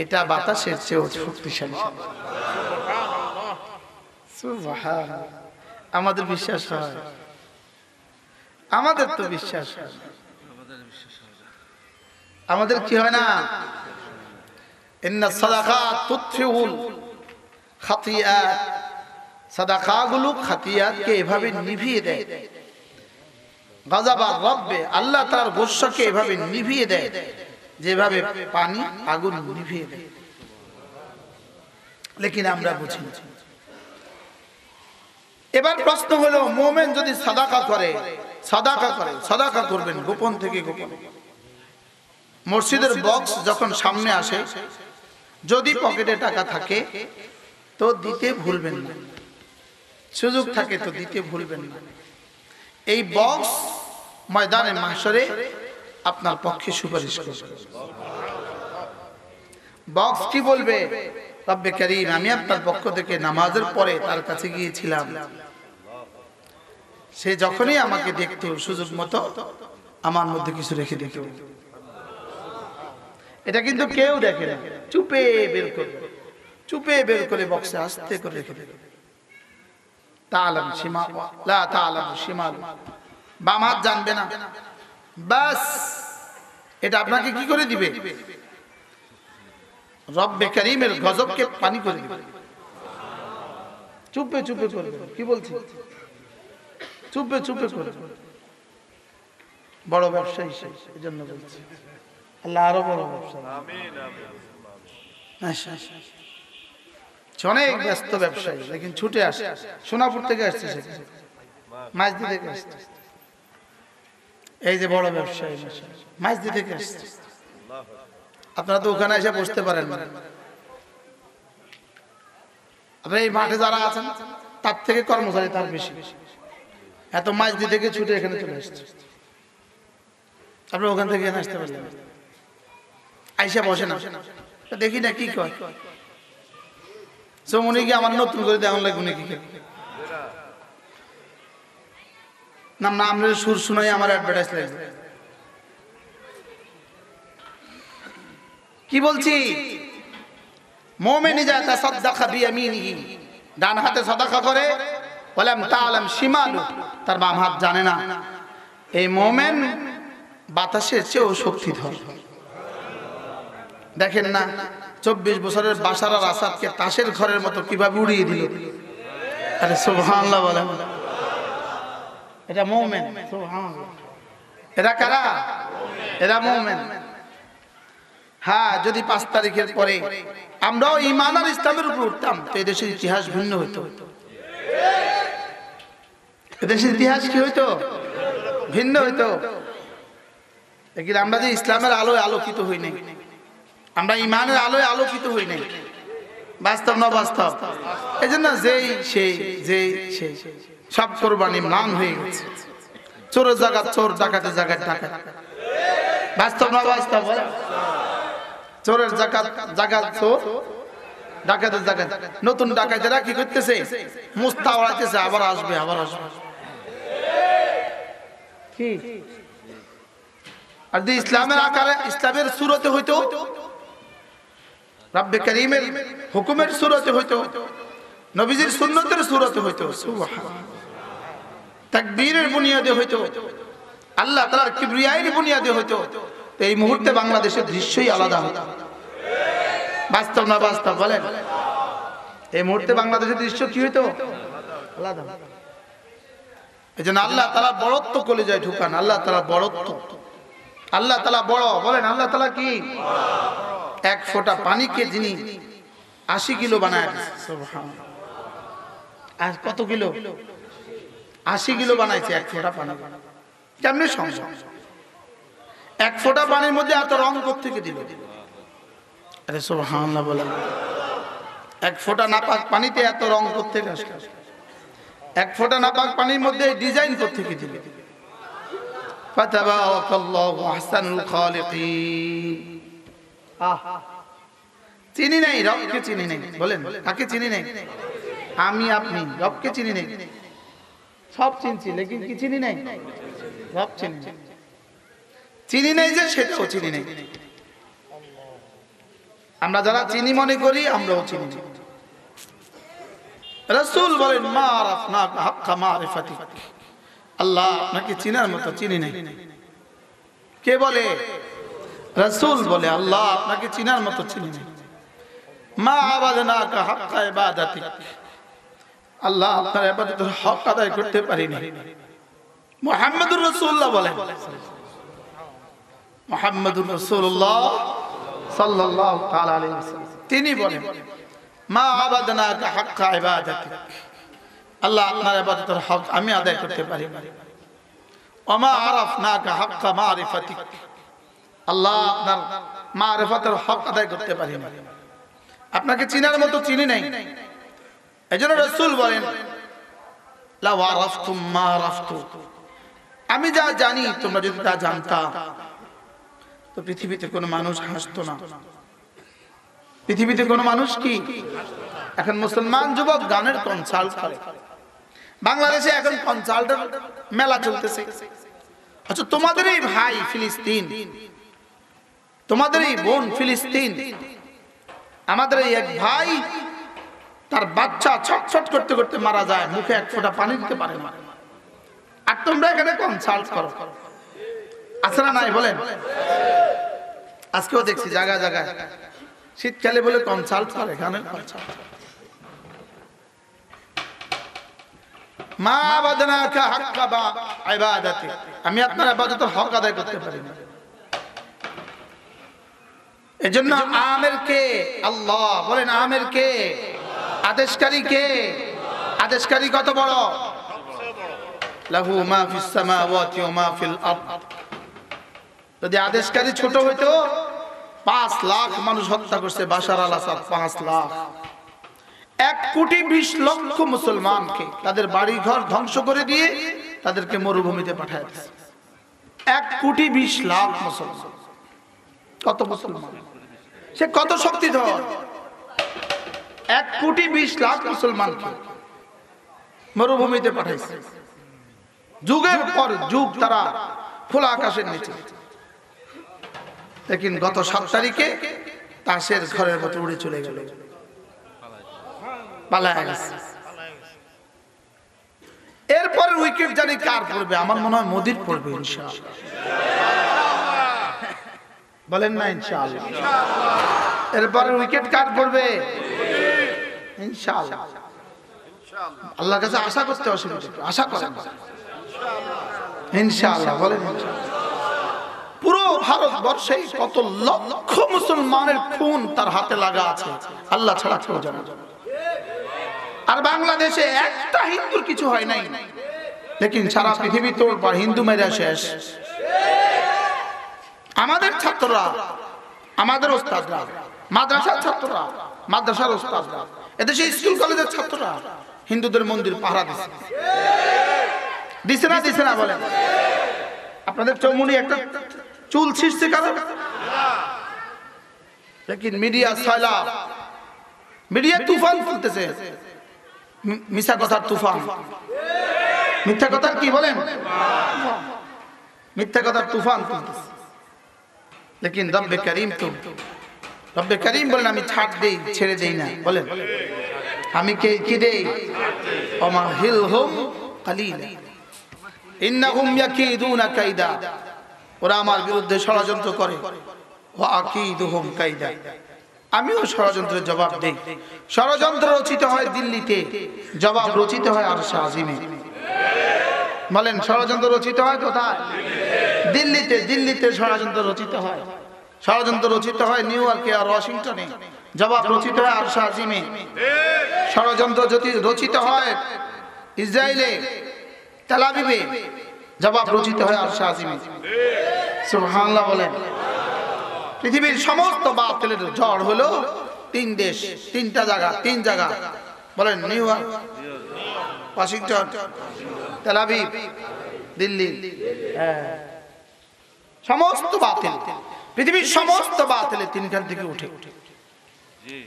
এটা বাতাসের চেয়েও শক্তিশালী। সুবহানাল্লাহ। আমাদের বিশ্বাস হয়, আমাদের তো বিশ্বাস হয়, আমাদের কি হয় না? ইন্নাস সাদাকাত তুতফিউল খাতিয়াত, সাদাকাগুলো খাতিয়াতকে এভাবে নিভিয়ে দেয়। গাযাবার রব্বে, আল্লাহ তার গোসাকে এভাবে নিভিয়ে দেয় যেভাবে পানি আগুন নিভিয়ে দেয়। লেকিন আমরা বুঝি না। এবার প্রশ্ন হলো, মুমিন যদি সাদাকা করে, সাদাকা করবেন গোপন থেকে গোপন। মসজিদের বক্স যখন সামনে আসে, যদি পকেটে টাকা থাকে তো দিতে ভুলবেন না, সুযোগ থাকে তো দিতে ভুলবেন না। এই বক্স ময়দানে মাহশরে আপনার পক্ষে সুপারিশ করবে। বক্স কি বলবে? রব্বে কারীম, আমি আপনার পক্ষ থেকে নামাজের পরে তার কাছে গিয়েছিলাম, সে যখনই আমাকে দেখতো সুযোগ মতো আমার মধ্যে কিছু রেখে দিত। এটা কিন্তু কেউ দেখে না, চুপে বের করে বক্সে আস্তে করে রেখে দেবে। তা'লাম শিমা লা তা'লাম শিমাল, বাম হাত জানবে না, বাস এটা আপনাকে কি করে দিবে? রব্বে কারীমের গজবকে পানি করে দিবে। চুপে করবে, কি বলছি? চুপে করবে। বড় ব্যবসায়ী সেই, এজন্য বলছি আল্লাহ আরো বড় ব্যবসায়ী। অনেক ব্যস্ত ব্যবসায়ী, লেকিন ছুটে আসে। সোনাপুর থেকে আসছে, সেখানে মাঝদি থেকে আসছে। এই যে বড় ব্যবসায়ী মাঝদি থেকে আসছে। আপনারা তো ওখানে এসে বসতে পারেন না। আপনারা এই মাঠে যারা আছেন তার থেকে কর্মচারী তার বেশি। এত মাঝদি থেকে ছুটে এখানে চলে আসছে। আপনারা ওখান থেকে এখানে আসতে পারলেন, আইসা বসে না, দেখি না কি কয়। উনি কি আমার নতুন করে দেওয়া লাগবে নাকি? নাম না আমরা সুর শুনাই আমার অ্যাডভার্টাইজ লাগবে। কি বলছি? মুমিন ইযা তাসাদদাকা বিয়ামিনিহি, ডান হাতে সাদাকা করে, ওয়ালাম তা'লাম শিমালু, তার বাম হাত জানে না। এই মুমিন বাতাসের চেয়েও শক্তিধর। দেখেন না 24 বছরের বাশার আল আসাদকে তাসের ঘরের মতো কিভাবে উড়িয়ে দিল। আরে সুবহানাল্লাহ বলেন। এটা মুমিন। সুবহানাল্লাহ। এরা কারা? এরা মুমিন। হ্যাঁ, যদি 5 তারিখের পরে আমরাও ঈমান আর ইসলামের উপর উঠতাম তো এদেশের ইতিহাস ভিন্ন হইতো। এদেশের ইতিহাস কি হইতো? ভিন্ন হইতো। দেখি আমরা যে ইসলামের আলোয় আলোকিত হই নাই, আমরা ঈমানের আলোয় আলোকিত হই নাই, বাস্তব না বাস্তব? এই জন্য যেই সেই সব কোরবানি ম্লান হয়ে গেছে। চোরের জায়গা চোর, ডাকাতের জায়গা ডাকাত। বাস্তব না বাস্তব? চোরের জায়গা চোর, ডাকাতের জায়গা। নতুন ডাকাতেরা কি করতেছে? মুস্তা ওড়াইতেছে, আবার আসবে আবার আসবে। কি আর যদি ইসলামের আকারে, ইসলামের সূরতে হইতো, রব্বে কারীমের হুকুমের সূরতে হইতো, নবীজির সুন্নতের সূরতে হইতো, সুবহানাল্লাহ, তাকবীরের বুনিয়াদে হইতো, আল্লাহ তাআলার কিবরিয়ার বুনিয়াদে হইতো, তো এই মুহূর্তে বাংলাদেশের দৃশ্যই আলাদা হতো। বাস্তব না বাস্তব বলেন? এই মুহূর্তে বাংলাদেশের দৃশ্য কি হইতো? আলাদা। এই জন্য আল্লাহ তাআলা বড়ত্ব কলিজায় ঢুকান। আল্লাহ তাআলা বড়ত্ব, আল্লাহ তাআলা বড়। বলেন আল্লাহ তাআলা কি? এক ফোঁটা পানিকে যিনি 80 কিলো বানায় দিয়েছে। সুবহানাল্লাহ। আর কত কিলো? 80 কিলো বানাইছে এক ফোঁটা পানি। কেমনে সম্ভব? এক ফোঁটা পানির মধ্যে এত রং কোত্থেকে দিল? আরে সুবহানাল্লাহ বলেন। এক ফোঁটা নাপাক পানিতে এত রং কোত্থেকে আসলো? এক ফোঁটা নাপাক পানির মধ্যে ডিজাইন কোত্থেকে দিল? ফাতাবারাকাল্লাহু আহসানুল খালিকিন। চিনি নাই, রবকে চিনি নাই। বলেন কাকে চিনি নাই? আমি আপনি রবকে চিনি নাই। সব চিনছি, লেকিন কি চিনি নাই? রব চিনি নাই। চিনি নাই যে সেটাও চিনি নাই। আমরা যারা চিনি মনে করি, আমরাও চিনি না। রাসূল বলেন মা আরাফনাকা হাক্কা মারিফাতিক, আল্লাহ আপনাকে চিনার মতো চিনি নাই। কে বলে? রাসূল বলে আল্লাহ আপনাকে চিনার মতো চিনি নাই। মা আবাদনাকা হাক্কা ইবাদাতিক, আল্লাহ আপনার ইবাদতের হক আদায় করতে পারি না। মুহাম্মদুর রাসূলুল্লাহ বলেন, মুহাম্মদুর রাসূলুল্লাহ সাল্লাল্লাহু তাআলা আলাইহি ওয়াসাল্লাম তিনি বলেন মা আবাদনাকা হাক্কা ইবাদাতিক, আল্লাহ আপনার ইবাদতের হক আমি আদায় করতে পারি না। ওয়া মা আরাফনাকা হাক্কা মারিফাতিক, আল্লাহ আপনার মারিফাতের হক আদায় করতে পারি না। আপনাকে চিনার মতো চিনি নাই। এজন্য রাসূল বলেন লা ওয়ারাফতুম মা আরাফতু, আমি যা জানি তোমরা যদি তা জানতা তো পৃথিবীতে কোনো মানুষ হাসতো না। পৃথিবীতে কোনো মানুষ কি? এখন মুসলমান যুবক গানের কনসার্ট করে। বাংলাদেশে এখন কনসার্টের মেলা চলতেছে। আচ্ছা, তোমাদেরই ভাই ফিলিস্তিন, তোমাদেরই বোন ফিলিস্তিন, আমাদের এই এক ভাই, তার বাচ্চা ছটছট করতে করতে মারা যায়, মুখে এক ফোঁটা পানি দিতে পারে না। আর তোমরা এখানে কনসাল্ট করো। আছে না নাই বলেন? আজকেও দেখছি জায়গা জায়গায় শীতকালে বলে কনসাল্ট করে, গানের কনসাল্ট। মা আবাদনাকা হাক্কা ইবাদাতি, আমি আপনার ইবাদতের হক আদায় করতে পারি না। এজন্য আমের কে? আল্লাহ। বলেন আমের কে? আদেশকারী কে? আদেশকারী কত বড়? লাহু মা ফিস সামাওয়াতি ওয়া মা ফিল আরদ। যদি আদেশকারী ছোট হইতো 5 লাখ মানুষ হত্যা করছে বাশার আল আসাদ। 5 লাখ, 1,20,00,000 মুসলমানকে তাদের বাড়ি ঘর ধ্বংস করে দিয়ে তাদেরকে মরুভূমিতে পাঠায় দিয়েছে। 1,20,00,000 মুসলমান। কত মুসলমান? সে কত শক্তিধর! 1,20,00,000 মুসলমানকে মরুভূমিতে পাঠাইছে। যুগের পর যুগ তারা খোলা আকাশের নিচে। लेकिन গত 7 তারিখে তাসের ঘরের মতো উড়ে চলে গেল, পালায় গেছে। এরপর উইকেট জানি কার পড়বে? আমার মনে হয় মোদির পড়বে ইনশাআল্লাহ। বলেন না ইনশাআল্লাহ? এরপর উইকেট কার পড়বে? ইনশাআল্লাহ। আল্লাহর কাছে আশা করতে অসুবিধা, আশা করেন। ইনশাআল্লাহ বলেন। পুরো ভারতবর্ষে কত লক্ষ মুসলমানের খুন তার হাতে লাগা আছে, আল্লাহ ছাড়া কেউ জানে না। আর বাংলাদেশে একটা হিন্দুর কিছু হয় নাই, লেকিন সারা পৃথিবী তোর পর হিন্দু মেরা শেষ। আমাদের ছাত্ররা, আমাদের ওস্তাদরা, মাদ্রাসার ছাত্ররা, মাদ্রাসার ওস্তাদরা, এদেশে স্কুল কলেজের ছাত্ররা হিন্দুদের মন্দির পাহারা দিছে, দিছে না দিছে না বলেন? আপনাদের চৌমুনি একটা চুল ছিঁড়ছে কারণ, লেকিন মিডিয়া সাইলা, মিডিয়া তুফান ফুলতেছে, মিথ্যা কথার তুফান। মিথ্যা কথার কি বলেন? মিথ্যা কথার তুফান ফুলতেছে। লেকিন রব্বে করিম তো, রব্বে করিম বলেন আমি ছাড় দেই, ছেড়ে দেই না বলেন। আমি কি দেই? ওমাহিলহুম কালিলা ইন্নাহুম ইয়াকিদুনা কাইদা। ওরা আমার বিরুদ্ধে ষড়যন্ত্র করে, ওয়া আকিদুহুম কাইদা, আমিও ষড়যন্ত্রের জবাব দেই। ষড়যন্ত্র রচিত হয় দিল্লিতে, জবাব রচিত হয় আরশে আজিমে। বলেন ষড়যন্ত্র রচিত হয় কোথায়? দিল্লিতে। দিল্লিতে ষড়যন্ত্র রচিত হয়, ষড়যন্ত্র রচিত হয় নিউ ইয়র্কে আর ওয়াশিংটনে, জবাব রচিত হয় আরশে আজিমে। ষড়যন্ত্র যদি রচিত হয় ইসরায়েলে, তেল আবিবে, জবাব রচিত হয় আরশে আজিমে। সুবহানাল্লাহ বলেন। পৃথিবীর সমস্ত বাতিলের ঝড় হলো তিন দেশ, তিনটা জায়গা, তিন জায়গা বলেন, New York, Washington, Tel Aviv, Delhi. সমস্ত বাতিল, পৃথিবীর সমস্ত বাতিলে তিনখান থেকে উঠে,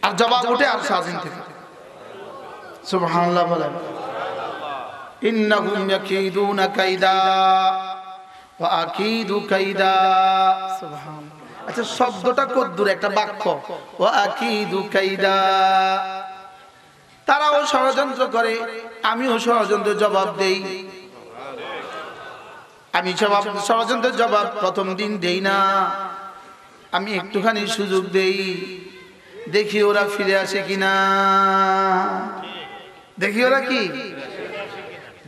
আর জবাব উঠে আরশে আজিম থেকে। সুবহানাল্লাহ বলেন। ইন্নাহুম ইয়াকিদুনা কাইদা ওয়া আকিদু কাইদা। সুবহানাল্লাহ। আচ্ছা শব্দটা কদ্দুর একটা বাক্য, ওয়া আকিদু কাইদা। তারাও ষড়যন্ত্র করে, আমিও ষড়যন্ত্রের জবাব দেই। আমি ষড়যন্ত্রের জবাব প্রথম দিন দেই না, আমি একটুখানি সুযোগ দেই, দেখি ওরা ফিরে আসে কিনা, দেখি ওরা কি,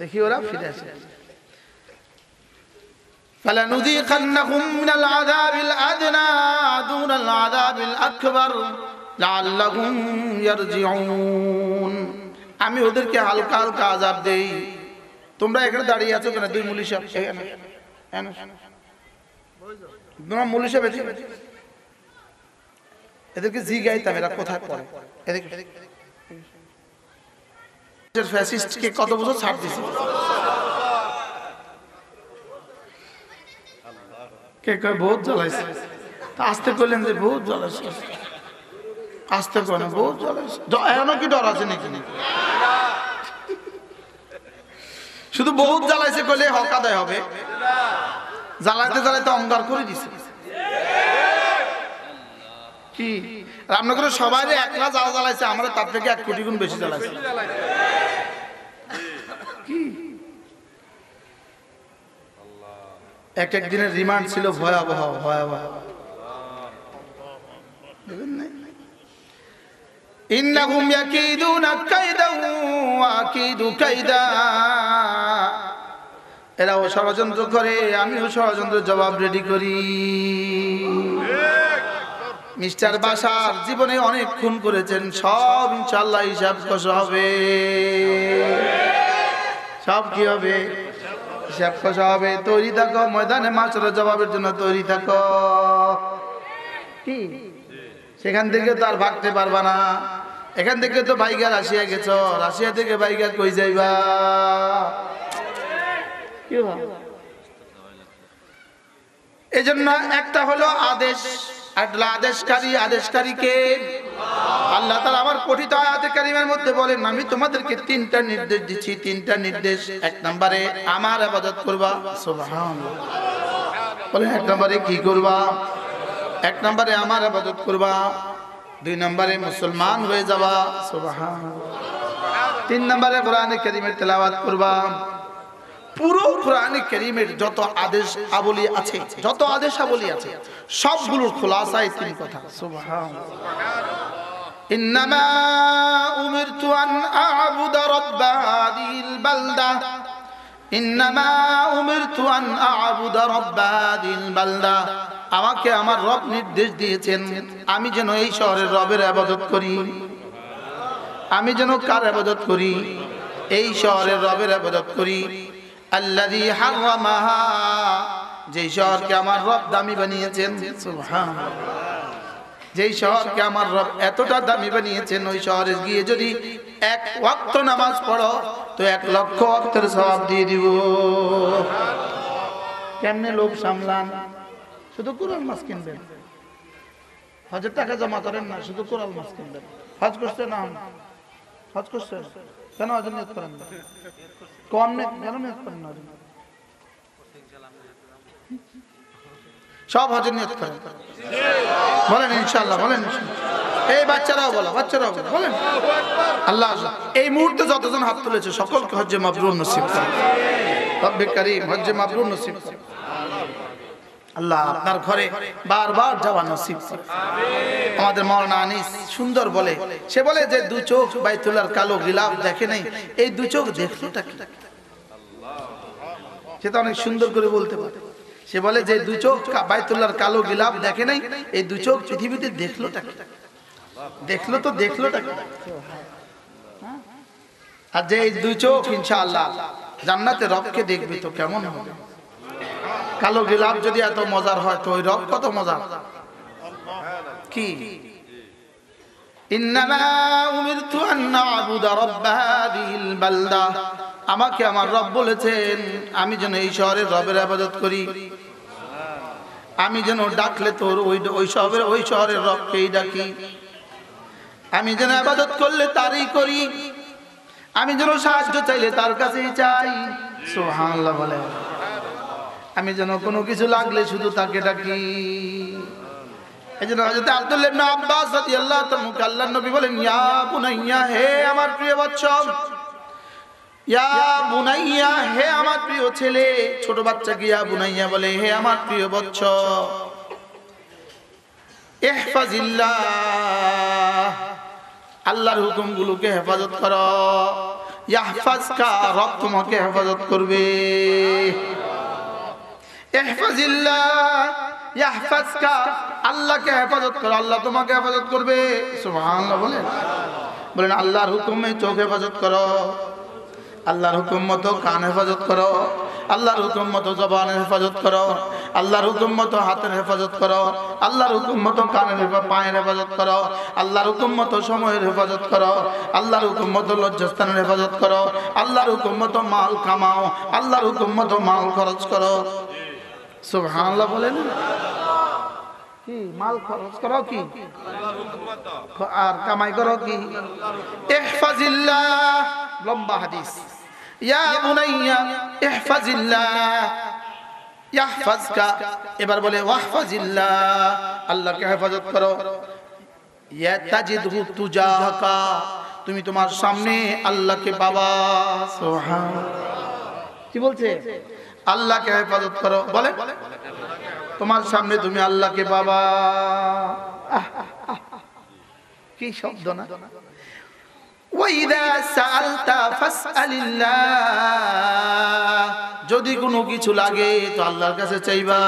দেখি ওরা ফিরে আসে। فَلَنُذِيقَنَّهُم مِّنَ الْعَذَابِ الْأَدْنَىٰ دُونَ الْعَذَابِ الْأَكْبَرِ لَعَلَّهُمْ يَرْجِعُونَ। আমি ওদেরকে হালকা হালকা আযাব দেই। তোমরা এখানে দাঁড়িয়ে আছো কেন? দুই মুলি সাহেব এখানে, তোমরা মুলি সাহেব এদেরকে জিগাইতাম এরা কোথায় পড়ে। এদেরকে ফ্যাসিস্টকে কত বছর ছাড় দিছে? কে কয় বহুত জ্বালাইছে, আসতে করলেন যে বহুত জ্বালাইছে, আসতে করে না বহুত জ্বালাইছে। এমন কি ডর আছে নাকি? শুধু বহুত জ্বালাইছে করলে হক আদায় হবে? জ্বালাইতে জ্বালাইতে অঙ্গার করে দিছে কি? রান্না করে সবাই একলা জ্বালা জ্বালাইছে, আমরা তার থেকে 1 কোটি গুণ বেশি জ্বালাইছে কি? এক এক দিনের রিমান্ড ছিল ভয়াবহ ভয়াবহ। ইন্নাহুম ইয়াকিদুনা কাইদা ওয়া আকিদু কাইদা। এরাও ষড়যন্ত্র করে, আমিও ষড়যন্ত্রের জবাব রেডি করি। মিস্টার বাশার জীবনে অনেক খুন করেছেন, সব ইনশাআল্লাহ হিসাব কষা হবে। সব কি হবে? হিসাব কষা হবে। তৈরি থাকো, ময়দানে মাশারের জবাবের জন্য তৈরি থাকো। কি সেখান থেকে তো আর ভাগতে পারবা না। এখান থেকে তো বাইগা রাশিয়া গেছো, রাশিয়া থেকে বাইগা কই যাইবা? এজন্য একটা হলো আদেশ, আদেশকারী, আদেশকারীকে আল্লাহ তাআলা আমার পঠিত আয়াতে কারিমের মধ্যে বলেন, আমি তোমাদেরকে 3টা নির্দেশ দিচ্ছি। 3টা নির্দেশ। 1 নম্বরে আমার ইবাদত করবা। সুবহানাল্লাহ বলেন। 1 নম্বরে কি করবা? 1 নম্বরে আমার ইবাদত করবা। 2 নম্বরে মুসলমান হয়ে যাবা। সুবহানাল্লাহ। 3 নম্বরে কোরআনে কারীমের তেলাওয়াত করবা। পুরো কোরআনে কারীমের যত আদেশ আবলি আছে, যত আদেশ আবলি আছে, সবগুলোর খোলাসায় 3 কথা। সুবহানাল্লাহ। ইন্নামা উমিরতু আন আ'বুদা রাব্বা হাযিহিল বালদা ইন্নামা উমিরতু আন আ'বুদা রাব্বা হাযিল বালদা, আমাকে আমার রব নির্দেশ দিয়েছেন আমি যেন এই শহরের রবের ইবাদত করি। আমি যেন কার ইবাদত করি? এই শহরের রবের ইবাদত করি। আল্লাযী হারামাহা, যেই শহরকে আমার রব দামি বানিয়েছেন। সুবহানাল্লাহ। যেই শহরকে আমার রব এতটা দামি বানিয়েছেন, ওই শহরে গিয়ে যদি এক ওয়াক্ত নামাজ পড়ো তো 1 লক্ষ ওয়াক্তের সওয়াব দিয়ে দিব। কেমনে লোভ সামলান? শুধু কোরআন মাস কিনবেন, হজের টাকা জমা করেন না, শুধু কোরআন মাস কিনবেন। হজ করছেন না? হজ করছেন কেন? হজের নিয়ত করেন না? কম নেই কেন নিয়ত করেন না? সব হজের নিয়ত করেন, বলেন ইনশাআল্লাহ, বলেন এই বাচ্চারাও বলো, বাচ্চারাও বলেন আল্লাহ। এই মুহূর্তে যতজন হাত তুলেছে সকলকে হজ্জে মাবরুর নসিব করেন রব্বে কারীম, হজ্জে মাবরুর নসিব করেন আল্লাহ। আপনার ঘরে বারবার যাওয়া নসিব করেন। আমাদের মাওলানা আনিস সুন্দর বলে, সে বলে যে 2 চোখ বাইতুল্লাহর কালো গিলাফ দেখে নাই, এই 2 চোখ দেখলোটা কি? সেটা অনেক সুন্দর করে বলতে পারে। সে বলে যে 2 চোখ বাইতুল্লাহর কালো গিলাফ দেখে নাই, এই 2 চোখ পৃথিবীতে দেখলোটা কি? দেখলো তো দেখলোটা কি? আর যে এই 2 চোখ ইনশাআল্লাহ জান্নাতে রবকে দেখবে তো কেমন হবে? কালো গিলাফ যদি এত মজার হয় তো ওই রব কত মজার। কি ইন্নামা উমিরতু আন আ'বুদা রাব্বা হাযিল বালদা, আমাকে আমার রব বলেছেন আমি যেন এই শহরের রবের ইবাদত করি। আমি যেন ডাকলে তোর ওই শহরের রবকেই ডাকি। আমি যেন ইবাদত করলে তারই করি। আমি যেন সাহায্য চাইলে তার কাছেই চাই। সুবহানাল্লাহ বলে। আমি যেন কোনো কিছু লাগলে শুধু তাকে ডাকি। এজন্য হযরত আব্দুল্লাহ ইবনে আব্বাস রাদিয়াল্লাহু তাআলা আল্লাহর নবী বলেন, ইয়া বুনাইয়া, হে আমার প্রিয় বাচ্চা, ইয়া বুনাইয়া, হে আমার প্রিয় ছেলে। ছোট বাচ্চাকে ইয়া বুনাইয়া বলে, হে আমার প্রিয় বাচ্চা। ইহফাজিল্লাহ, আল্লাহর হুকুমগুলোকে হেফাজত করো। ইয়াহফাজকা, রব তোমাকে হেফাজত করবে। ইহফাজিল্লাহ ইয়াহফাজকা, আল্লাহকে হেফাজত করো, আল্লাহ তোমাকে হেফাজত করবে। সুবহানাল্লাহ বলেন। বলেন আল্লাহর হুকুমে চোখ হেফাজত করো, আল্লাহর হুকুম মতো কান হেফাজত করো, আল্লাহর হুকুম মতো জবানের হেফাজত করো, আল্লাহর হুকুম মতো হাতের হেফাজত করো, আল্লাহর হুকুম মতো কানের পায়ের হেফাজত করো, আল্লাহর হুকুম মতো সময়ের হেফাজত করো, আল্লাহর হুকুম মতো লজ্জাস্থানের হেফাজত করো, আল্লাহর হুকুম মতো মাল কামাও, আল্লাহর হুকুম মতো মাল খরচ করো। সুবহানাল্লাহ বলেন। কি মাল খরচ করো, কি আর কামাই করো, কি ইহফাজিল্লাহ। লম্বা হাদিস। ইয়া বুনাইয়া ইহফাজিল্লাহ ইয়াহফাজকা, এবার বলে ওয়াহফাজিল্লাহ, আল্লাহকে হেফাজত করো। ইয়া তাজিদহু তুজাহাকা, তুমি তোমার সামনে আল্লাহকে পাবা। সুবহানাল্লাহ। কি বলছে? আল্লাহকে হেফাজত করো, বলে তোমার সামনে তুমি আল্লাহকে পাবা। কি শব্দ না? ওয়াইদা সাআলতা ফাসআলিল্লাহ, যদি কোনো কিছু লাগে তো আল্লাহর কাছে চাইবা।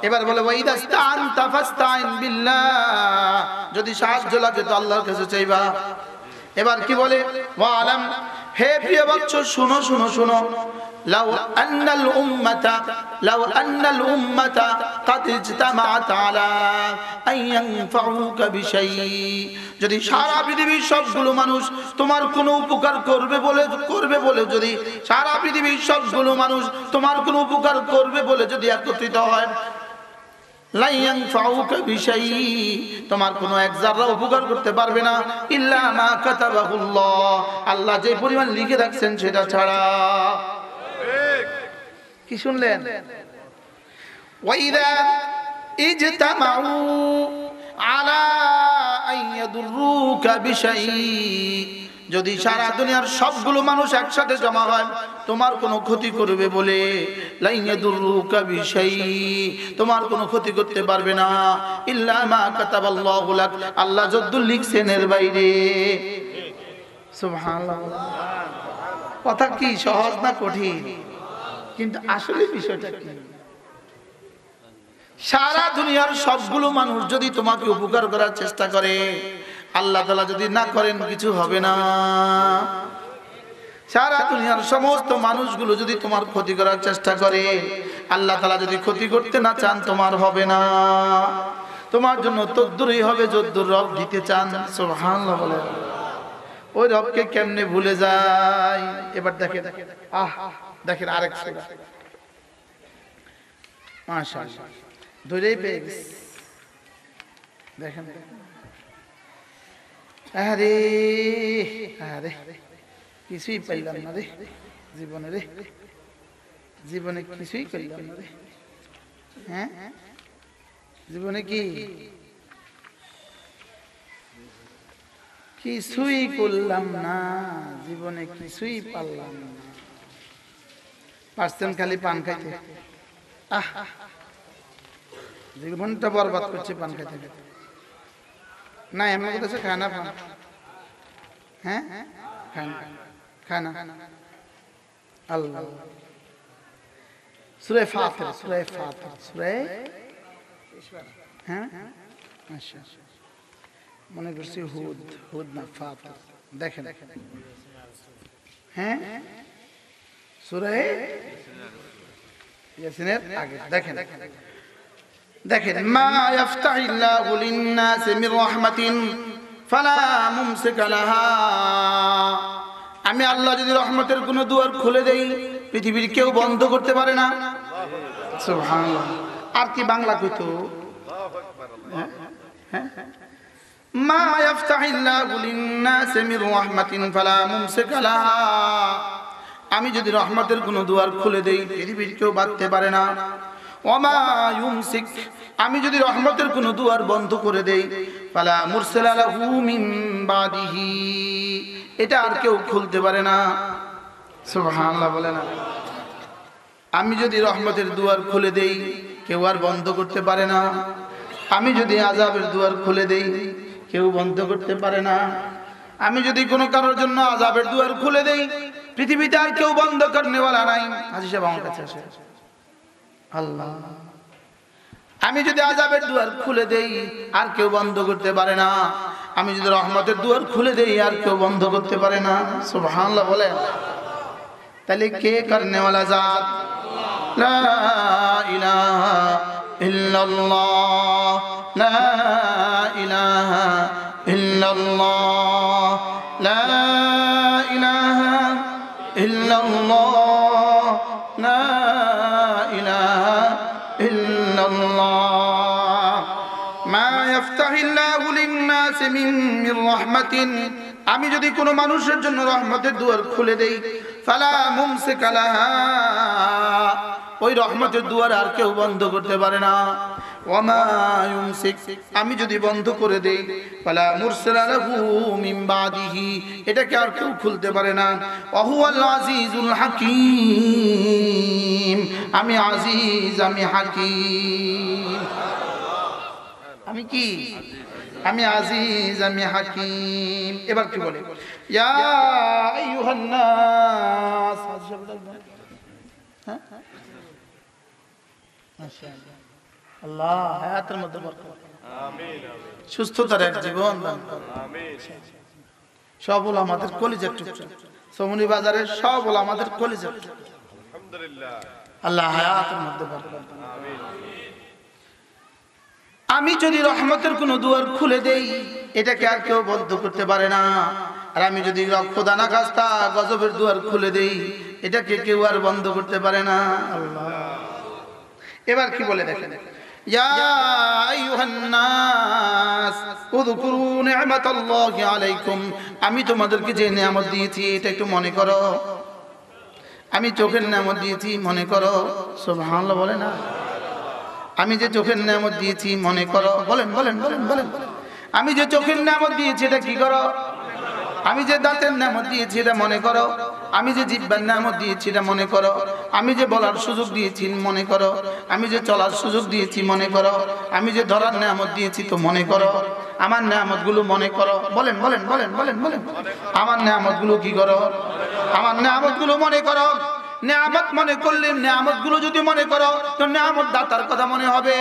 এবার বলে ওয়াইদা ইসতাআনতা ফাসতাইন বিল্লাহ, যদি সাহায্য লাগে তো আল্লাহর কাছে চাইবা। এবার কি বলে? ওয়ালাম, হে প্রিয় বাচ্চা শুনো শুনো শুনো, লাউ আন্নাল উম্মাতা কাদ ইজতামাআত আলা আন ইয়ানফাউকা বিশাই, যদি সারা পৃথিবীর সবগুলো মানুষ তোমার কোনো উপকার করবে বলে যদি সারা পৃথিবীর সবগুলো মানুষ তোমার কোনো উপকার করবে বলে যদি একত্রিত হয়, লা ইয়ানফাউকা বিশাই, তোমার কোনো এক যারা উপকার করতে পারবে না, ইল্লা মা কাতাবাহুল্লাহ, আল্লাহ যে পরিমাণ লিখে রাখছেন সেটা ছাড়া। কি শুনলেন? ওয়াইদা ইজতামাউ আলা আন ইয়াদুররুকা বিশাই, যদি সারা দুনিয়ার সবগুলো মানুষ একসাথে জমা হয় তোমার কোনো ক্ষতি করবে বলে, লা ইয়াদুররুকা বিশাই, তোমার কোনো ক্ষতি করতে পারবে না, ইল্লা মা কাতাবাল্লাহু লাক, আল্লাহ যদ্দুর লিখছেন এর বাইরে। সুবহানাল্লাহ। কথা কি সহজ না কঠিন? কিন্তু আসলে বিষয়টা কি? সারা দুনিয়ার সবগুলো মানুষ যদি তোমাকে উপকার করার চেষ্টা করে, আল্লাহ তাআলা যদি না করেন কিছু হবে না। সারা দুনিয়ার সমস্ত মানুষগুলো যদি তোমার ক্ষতি করার চেষ্টা করে, আল্লাহ তাআলা যদি ক্ষতি করতে না চান তোমার হবে না। তোমার জন্য তদ্দুরই হবে যদ্দুর রব দিতে চান। সুবহানাল্লাহ বলে। ওই রবকে কেমনে ভুলে যায়? এবার দেখেন, দেখেন আরেক সূরা, মাশাআল্লাহ ধরেই পেয়ে গেছে। দেখেন আরে আরে কিছুই পাইলাম না রে জীবনে, রে জীবনে কিছুই করলাম না রে। হ্যাঁ জীবনে কি কিছুই করলাম না, জীবনে কিছুই পারলাম না। পারছেন খালি পান খাইতে। জীবনটা বরবাদ করছে পান খাইতে খাইতে। না এমন কথা খায় না পান। হ্যাঁ খায় না। আল্লাহ সূরা ফাতির, হ্যাঁ আচ্ছা মনে করছি হুদ না ফাতির। দেখেন হ্যাঁ সূরা ইয়াসিনের আগে দেখেন দেখেন মা ইয়াফতাহিল্লাহু লিন-নাসি মির রাহমাতিন ফালা মুমসিকা লাহা। আমি আল্লাহ যদি রহমতের কোনো দুয়ার খুলে দেই, পৃথিবীর কেউ বন্ধ করতে পারে না। সুবহানাল্লাহ। আর কি বাংলা কইতো? মা ইয়াফতাহিল্লাহু লিন-নাসি মির রাহমাতিন ফালা মুমসিকা লাহা। আমি যদি রহমতের কোনো দুয়ার খুলে দেই, পৃথিবীর কেউ বাঁধতে পারে না। ওয়ামা ইউমসিক, আমি যদি রহমতের কোনো দুয়ার বন্ধ করে দেই, ফালা মুরসিলা লাহু মিন বাদিহি, এটা আর কেউ খুলতে পারে না। সুবহানাল্লাহ বলে না। আমি যদি রহমতের দুয়ার খুলে দেই, কেউ আর বন্ধ করতে পারে না। আমি যদি আযাবের দুয়ার খুলে দেই, কেউ বন্ধ করতে পারে না। আমি যদি কোনো কারোর জন্য আযাবের দুয়ার খুলে দেই, পৃথিবীতে আর কেউ বন্ধ করনেওয়ালা নাই। হাজী সাহেব আমার কাছে আসে। আল্লাহ, আমি যদি আযাবের দুয়ার খুলে দেই, আর কেউ বন্ধ করতে পারে না। আমি যদি রহমতের দুয়ার খুলে দেই, আর কেউ বন্ধ করতে পারে না। সুবহানাল্লাহ বলেন। তাহলে কে করনেওয়ালা জাত? লা ইলাহা ইল্লাল্লাহ, লা ইলাহা ইল্লাল্লাহ, লা ইলাহা ইল্লাল্লাহ, লা ইলাহা ইল্লাল্লাহ। মা ইয়াফতাহিল্লাহু লিন-নাসি মির রাহমাতিন, আমি যদি কোনো মানুষের জন্য রহমতের দুয়ার খুলে দেই, ফালা মুমসিকা লাহা, ওই রহমতের দুয়ার আর কেউ বন্ধ করতে পারে না। ওয়ামা ইউমসিক, আমি যদি বন্ধ করে দেই, ফালা মুরসিলা লাহু মিন বাদিহি, এটাকে আর কেউ খুলতে পারে না। ওয়া হুয়াল আজিজুল হাকীম, আমি আজিজ, আমি হাকীম। আমি কি? আমি আজিজ, আমি হাকীম। এবার কি বলে? ইয়া আইয়ুহান নাস, আল্লাহ হায়াতের মধ্যে বরকত, আমিন, সুস্থতার এক জীবন দান করুন, আমিন। সব উলামাদের কলিজার টুকরা, সমনি বাজারের সব উলামাদের কলিজার টুকরা, আলহামদুলিল্লাহ। আল্লাহ হায়াতের মধ্যে বরকত দান, আমিন। আমি যদি রহমতের কোনো দুয়ার খুলে দেই, এটাকে আর কেউ বন্ধ করতে পারে না। আর আমি যদি খোদা না খাস্তা গজবের দুয়ার খুলে দেই, এটাকে কেউ আর বন্ধ করতে পারে না। আল্লাহ এবার কি বলে দেখেন, ইয়া আইয়ুহান নাস উযকুরু নি'মাতাল্লাহি আলাইকুম, আমি তোমাদেরকে যে নিয়ামত দিয়েছি এটা একটু মনে করো। আমি চোখের নিয়ামত দিয়েছি, মনে করো। সুবহানাল্লাহ বলে না। আমি যে চোখের নিয়ামত দিয়েছি মনে করো। বলেন বলেন বলেন বলেন। আমি যে চোখের নিয়ামত দিয়েছি এটা কি করো? আমি যে দাঁতের নিয়ামত দিয়েছি এটা মনে করো। আমি যে জিহ্বার নিয়ামত দিয়েছি এটা মনে করো। আমি যে বলার সুযোগ দিয়েছি মনে করো। আমি যে চলার সুযোগ দিয়েছি মনে করো। আমি যে ধরার নিয়ামত দিয়েছি তো মনে করো। আমার নিয়ামতগুলো মনে করো। বলেন বলেন বলেন বলেন বলেন। আমার নিয়ামতগুলো কি করো? আমার নিয়ামতগুলো মনে করো। নিয়ামত মনে করলে নিয়ামতগুলো যদি মনে করো তো নিয়ামত দাতার কথা মনে হবে।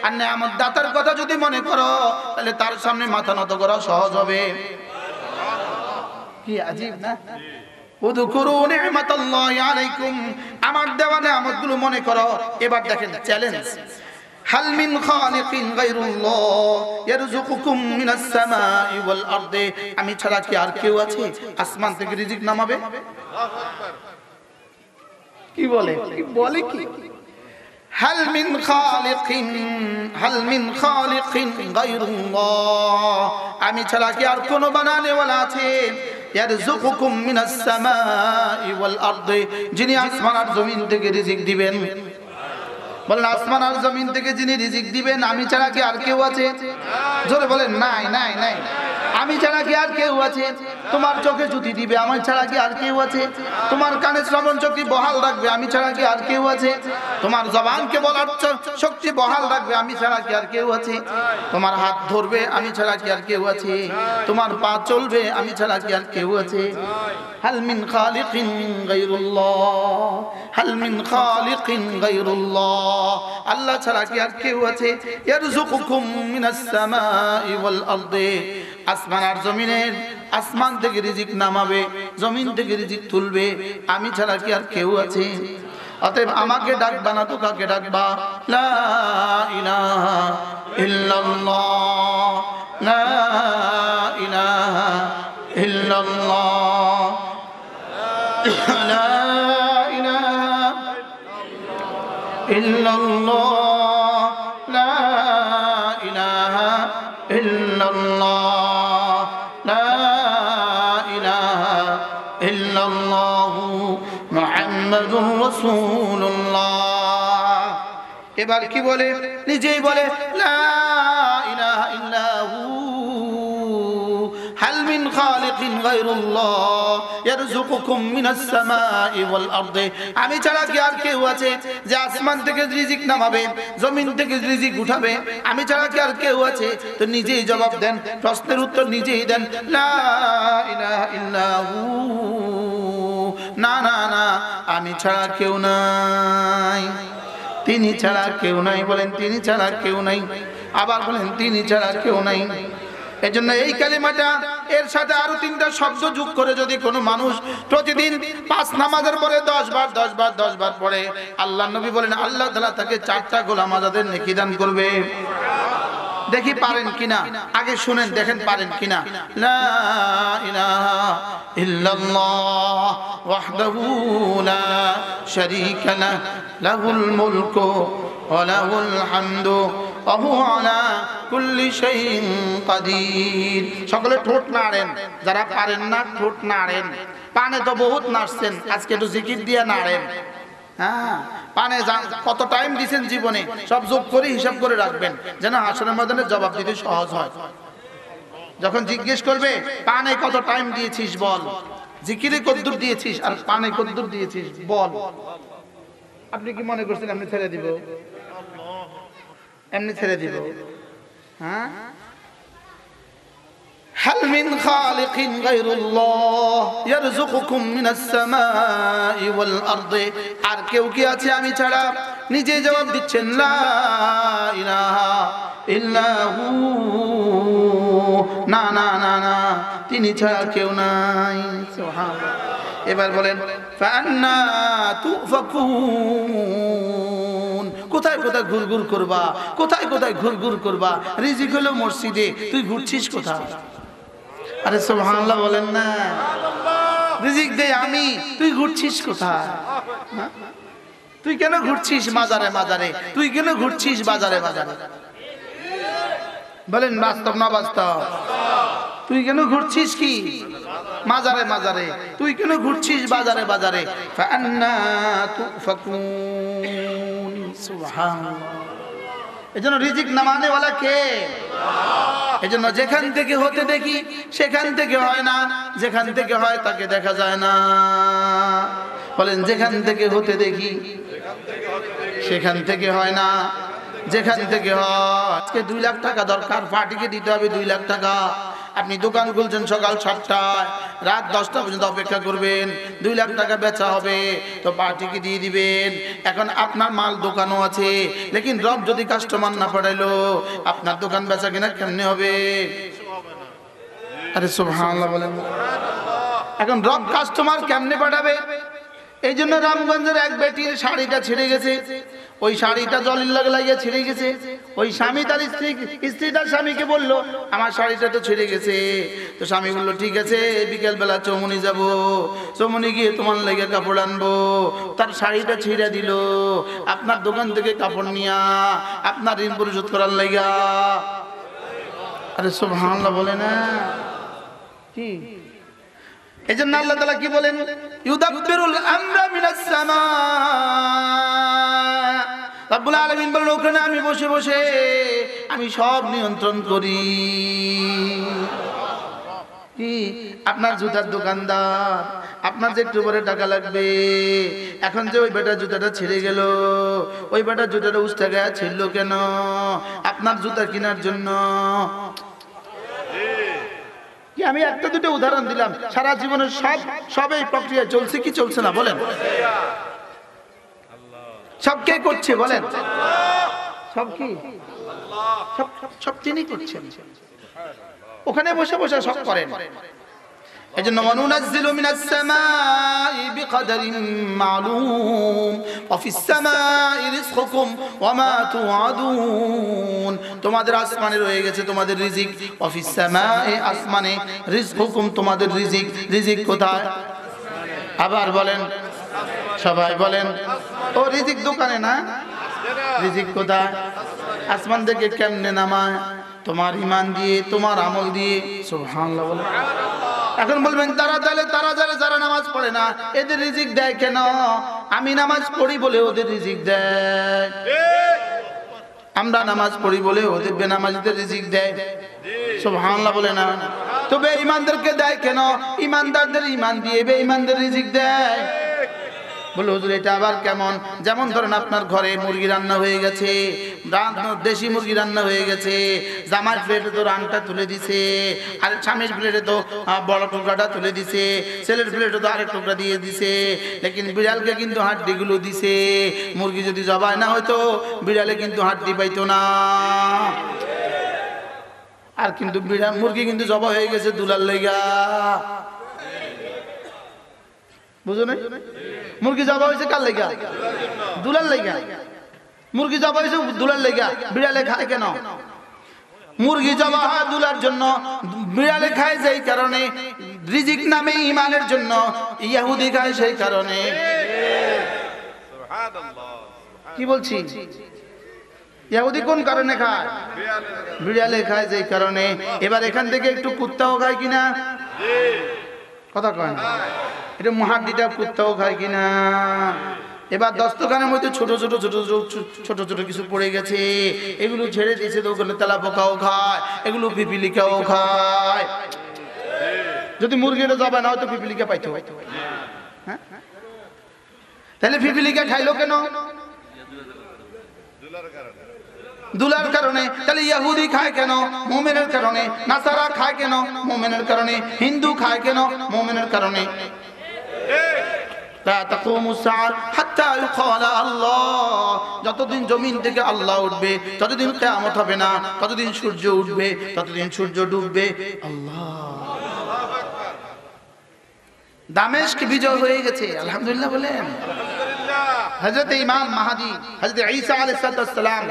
আর নিয়ামত দাতার কথা যদি মনে করো তাহলে তার সামনে মাথা নত করা সহজ হবে। কি আজীব না? উযকুরু নি'মাতাল্লাহি আলাইকুম, আমার দেওয়া নিয়ামতগুলো মনে করো। এবার দেখেন চ্যালেঞ্জ, হাল মিন খালিকিন গায়রুল্লাহ ইয়ারযুকুকুম মিনাস সামাই ওয়াল আরদি, আমি ছাড়া কি আর কেউ আছে আসমান থেকে রিজিক নামাবে? আল্লাহু আকবার। কি বলে কি হাল মিন খালিকিন গায়রুল্লাহ, আমি ছাড়া কি আর কোনো বানানেওয়ালা আছে? ইয়ারযুকুকুম মিনাস সামাই ওয়াল আরদি, যিনি আসমান আর জমিন থেকে রিজিক দিবেন। বলেন আসমান আর জমিন থেকে যিনি রিজিক দিবেন আমি ছাড়া কি আর কেউ আছে? জোরে বলেন নাই নাই নাই। আমি ছাড়া কি আর কেউ আছে? তোমার চোখে জ্যোতি দিবে আমি ছাড়া কি আর কেউ আছে? তোমার কানে শ্রবণ শক্তি বহাল রাখবে আমি ছাড়া কি আর কেউ আছে? তোমার জবানকে বলার শক্তি বহাল রাখবে আমি ছাড়া কি আর কেউ আছে? তোমার হাত ধরবে আমি ছাড়া কি আর কেউ আছে? তোমার পা চলবে আমি ছাড়া কি আর কেউ আছে? হাল মিন খালিকিন গায়রুল্লাহ, হাল মিন খালিকিন গায়রুল্লাহ, আল্লাহ ছাড়া কি আর কেউ আছে? ইয়ারযুকুকুম মিনাস সামাই ওয়াল আরদি, আসমান আর জমিনের, আসমান থেকে রিজিক নামাবে জমিন থেকে রিজিক তুলবে আমি ছাড়া কি আর কেউ আছে? অতএব আমাকে ডাকবা না তো কাকে ডাকবা? লা ইলাহা ইল্লাল্লাহ, লা ইলাহা ইল্লাল্লাহ, লা ইলাহা ইল্লাল্লাহ, লা ইলাহা ইল্লাল্লাহ, লা ইলাহা ইল্লাল্লাহ, মুহাম্মাদুর রাসূলুল্লাহ। এবার কি বলে? নিজেই বলে লা ইলাহা ইল্লাহু, হাল মিন খালিকিন গায়রুল্লাহ ইয়ারযুকুকুম মিনাস সামাই ওয়াল আরদি, আমি ছাড়া কি আর কেউ আছে যে আসমান থেকে রিজিক নামাবে জমিন থেকে রিজিক উঠাবে? আমি ছাড়া কি আর কেউ আছে? তো নিজেই জবাব দেন, প্রশ্নের উত্তর নিজেই দেন, লা ইলাহা ইল্লাহু, না না না আমি ছাড়া কেউ নাই, তিনি ছাড়া কেউ নাই। বলেন তিনি ছাড়া কেউ নাই, আবার বলেন তিনি ছাড়া কেউ নাই। এজন্য এই কালিমাটা এর সাথে আরো তিনটা শব্দ যোগ করে যদি কোনো মানুষ প্রতিদিন 5 নামাজের পরে 10 বার পড়ে, আল্লাহ নবী বলেন আল্লাহ তাআলা তাকে 4টা গোলাম আজাদের নেকি দান করবে। দেখি পারেন কিনা, আগে শুনেন দেখেন পারেন কিনা। লা ইলাহা ইল্লাল্লাহ ওয়াহদাহু লা শারীকা লাহু লাহুল মুলকু ওয়া লাহুল হামদু ওয়া হুয়া আলা কুল্লি শাইইন কাদির। সকলে ঠোঁট নাড়েন, যারা পারেন না ঠোঁট নাড়েন। পানে তো বহুত নাড়ছেন, আজকে একটু জিকির দিয়ে নাড়েন। হ্যাঁ, পানে কত টাইম দিয়েছেন জীবনে সব যোগ করে হিসাব করে রাখবেন, যেন হাসরের ময়দানে জবাব দিতে সহজ হয়। যখন জিজ্ঞেস করবে পানে কত টাইম দিয়েছিস বল, জিকিরে কতদূর দিয়েছিস আর পানে কতদূর দিয়েছিস বল। আপনি কি মনে করছেন এমনি ছেড়ে দিব? এমনি ছেড়ে দিব? হ্যাঁ, হাল মিন খালিকিন গায়রুল্লাহ ইয়ারযুকুকুম মিনাস সামাই ওয়াল আরদি, আর কেউ কি আছে আমি ছাড়া? নিজে জবাব দিচ্ছেন লা ইলাহা ইল্লাহু, না না না না তিনি ছাড়া কেউ নাই। সুবহানাল্লাহ। এবার বলেন ফান্না তুফাকুন, কোথায় কোথায় ঘুরঘুর করবা, কোথায় কোথায় ঘুরঘুর করবা? রিজিক হলো মসজিদে, তুই ঘুরছিস কোথায়? আরে সুবহানাল্লাহ বলেন না। রিজিক দেই আমি, তুই ঘুরছিস কোথায়? তুই কেন ঘুরছিস মাজারে মাজারে? তুই কেন ঘুরছিস বাজারে বাজারে? বলেন বাস্তব না বাস্তব? তুই কেন ঘুরছিস কি মাজারে মাজারে? তুই কেন ঘুরছিস বাজারে বাজারে? ফান্না তুফাকুন। সুবহানাল্লাহ। এজন্য রিজিক নামানে ওয়ালা কে? এজন্য যেখান থেকে হতে দেখি সেখান থেকে হয় না, যেখান থেকে হয় তাকে দেখা যায় না। বলেন যেখান থেকে হতে দেখি সেখান থেকে হয় না, যেখান থেকে হয়। আজকে 2 লাখ টাকা দরকার, পার্টিকে দিতে হবে 2 লাখ টাকা। আপনি দোকান খুলছেন সকাল 7টায়, রাত 10টা পর্যন্ত অপেক্ষা করবেন, 2 লাখ টাকা বেচা হবে, তো পার্টিকে দিয়ে দিবেন। এখন আপনার মাল দোকানও আছে, লেকিন রব যদি কাস্টমার না পাঠাইলো আপনার দোকান বেচা কিনা কেমনে হবে? আরে সুবহানাল্লাহ বলেন। এখন রব কাস্টমার কেমনে পাঠাবে? এই জন্য রামগঞ্জের এক বেটির শাড়িটা ছিঁড়ে গেছে, ওই শাড়িটা জলের লাগে লাগিয়ে ছিঁড়ে গেছে। ওই স্বামী তার স্ত্রী তার স্বামীকে বললো আমার শাড়িটা তো ছিঁড়ে গেছে। তো স্বামী বললো ঠিক আছে বিকেল বেলা চৌমনি যাব, চৌমনি গিয়ে তোমার লেগে কাপড় আনবো। তার শাড়িটা ছিঁড়ে দিল, আপনার দোকান থেকে কাপড় নিয়া আপনার ঋণ পরিশোধ করার লাগা। আরে সুবহানাল্লাহ বলে না কি? এই জন্য আল্লাহ তাআলা কি বলেন? ইউদাব্বিরুল আমরা মিনাস সামা। রব্বুল আলামিন বলেন ওখানে আমি বসে বসে আমি সব নিয়ন্ত্রণ করি। কি? আপনার জুতার দোকানদার, আপনার যে একটু পরে টাকা লাগবে, এখন যে ওই বেটার জুতাটা ছিঁড়ে গেল, ওই বেটার জুতাটা উস্তা গায়ে ছিঁড়লো কেন? আপনার জুতা কেনার জন্য। কি আমি একটা দুটো উদাহরণ দিলাম, সারা জীবনের সব এই প্রক্রিয়া চলছে কি চলছে না বলেন? সব কে করছে বলেন? সব কি? সব তিনি করছেন, ওখানে বসে বসে সব করেন। এজন্য ওয়ানুনাজ্জিলু মিনাস সামাই বিকদরিন মালুম ওয়া ফিস সামাই রিজকুকুম ওয়া মা তুআদুন। তোমাদের আসমানে রয়ে গেছে তোমাদের রিজিক, ওয়া ফিস সামাই আসমানে রিজকুকুম তোমাদের রিজিক। রিজিক কোথায়? আবার বলেন, সবাই বলেন। ও রিজিক দোকানে না, রিজিক কোথায়? আসমান থেকে কেমনে নামায়? তোমার ঈমান দিয়ে, তোমার আমল দিয়ে। সুবহানাল্লাহ বলেন। এখন বলবেন তারা যারা নামাজ পড়ে না এদের রিজিক দেয় কেন? আমি নামাজ পড়ি বলে ওদের রিজিক দেয়, আমরা নামাজ পড়ি বলে ওদের বেনামাজিদের রিজিক দেয়। সুবহানাল্লাহ বলে না? তো বেঈমানদেরকে দেয় কেন? ঈমানদারদের ঈমান দিয়ে বেঈমানদের রিজিক দেয়। বলে হুজুর এটা আবার কেমন? যেমন ধরেন আপনার ঘরে মুরগি রান্না হয়ে গেছে, দেশি মুরগি রান্না হয়ে গেছে, জামার প্লেটে তো রানটা তুলে দিছে, আর স্বামীর প্লেটে তো বড় টুকরাটা তুলে দিছে, ছেলের প্লেটে তো আরেক টুকরা দিয়ে দিছে, লেকিন বিড়ালকে কিন্তু হাড্ডিগুলো দিছে। মুরগি যদি জবাই না হয়তো বিড়ালে কিন্তু হাড্ডি পাইতো না। আর কিন্তু মুরগি কিন্তু জবা হয়ে গেছে দুলার লেগা, বুঝো না? মুরগি জবা হয়েছে কার লেগা? দুলার লেগা। মুরগি জবা হয়েছে দুলার লেগা। বিড়ালে খায় কেন? মুরগি জবা হয় দুলার জন্য, বিড়ালে খায় যেই কারণে, রিজিক নামে ঈমানের জন্য, ইহুদি খায় সেই কারণে। কি বলছি? ইহুদি কোন কারণে খায়? বিড়ালে খায় যেই কারণে। এবার এখান থেকে একটু কুত্তাও খায় কিনা? কথা কয় না? এটা মুহাদ্দিটা কুত্তাও খায় কিনা? এবার দস্তখানের মধ্যে ছোট ছোট কিছু পড়ে গেছে, এগুলো ছেড়ে দিয়েছে, তো ওখানে তেলা পোকাও খায়, এগুলো পিপিলিকাও খায়। যদি মুরগিটা জবা না হয়তো পিপিলিকা পাইতো, হ্যাঁ? তাহলে পিপিলিকা খাইলো কেন? দুলার কারণে। তাহলে ইহুদি খায় কেন? মুমিনের কারণে। নাসারা খায় কেন? মুমিনের কারণে। হিন্দু খায় কেন? মুমিনের কারণে। যতদিন জমিন থেকে আল্লাহ উঠবে ততদিন কিয়ামত হবে না, ততদিন সূর্য উঠবে, ততদিন সূর্য ডুববে। আল্লাহ। দামেস্ক বিজয় হয়ে গেছে, আলহামদুলিল্লাহ বলেন। হযরত ইমাম মাহদী হযরত ঈসা আলাইহিস সালাম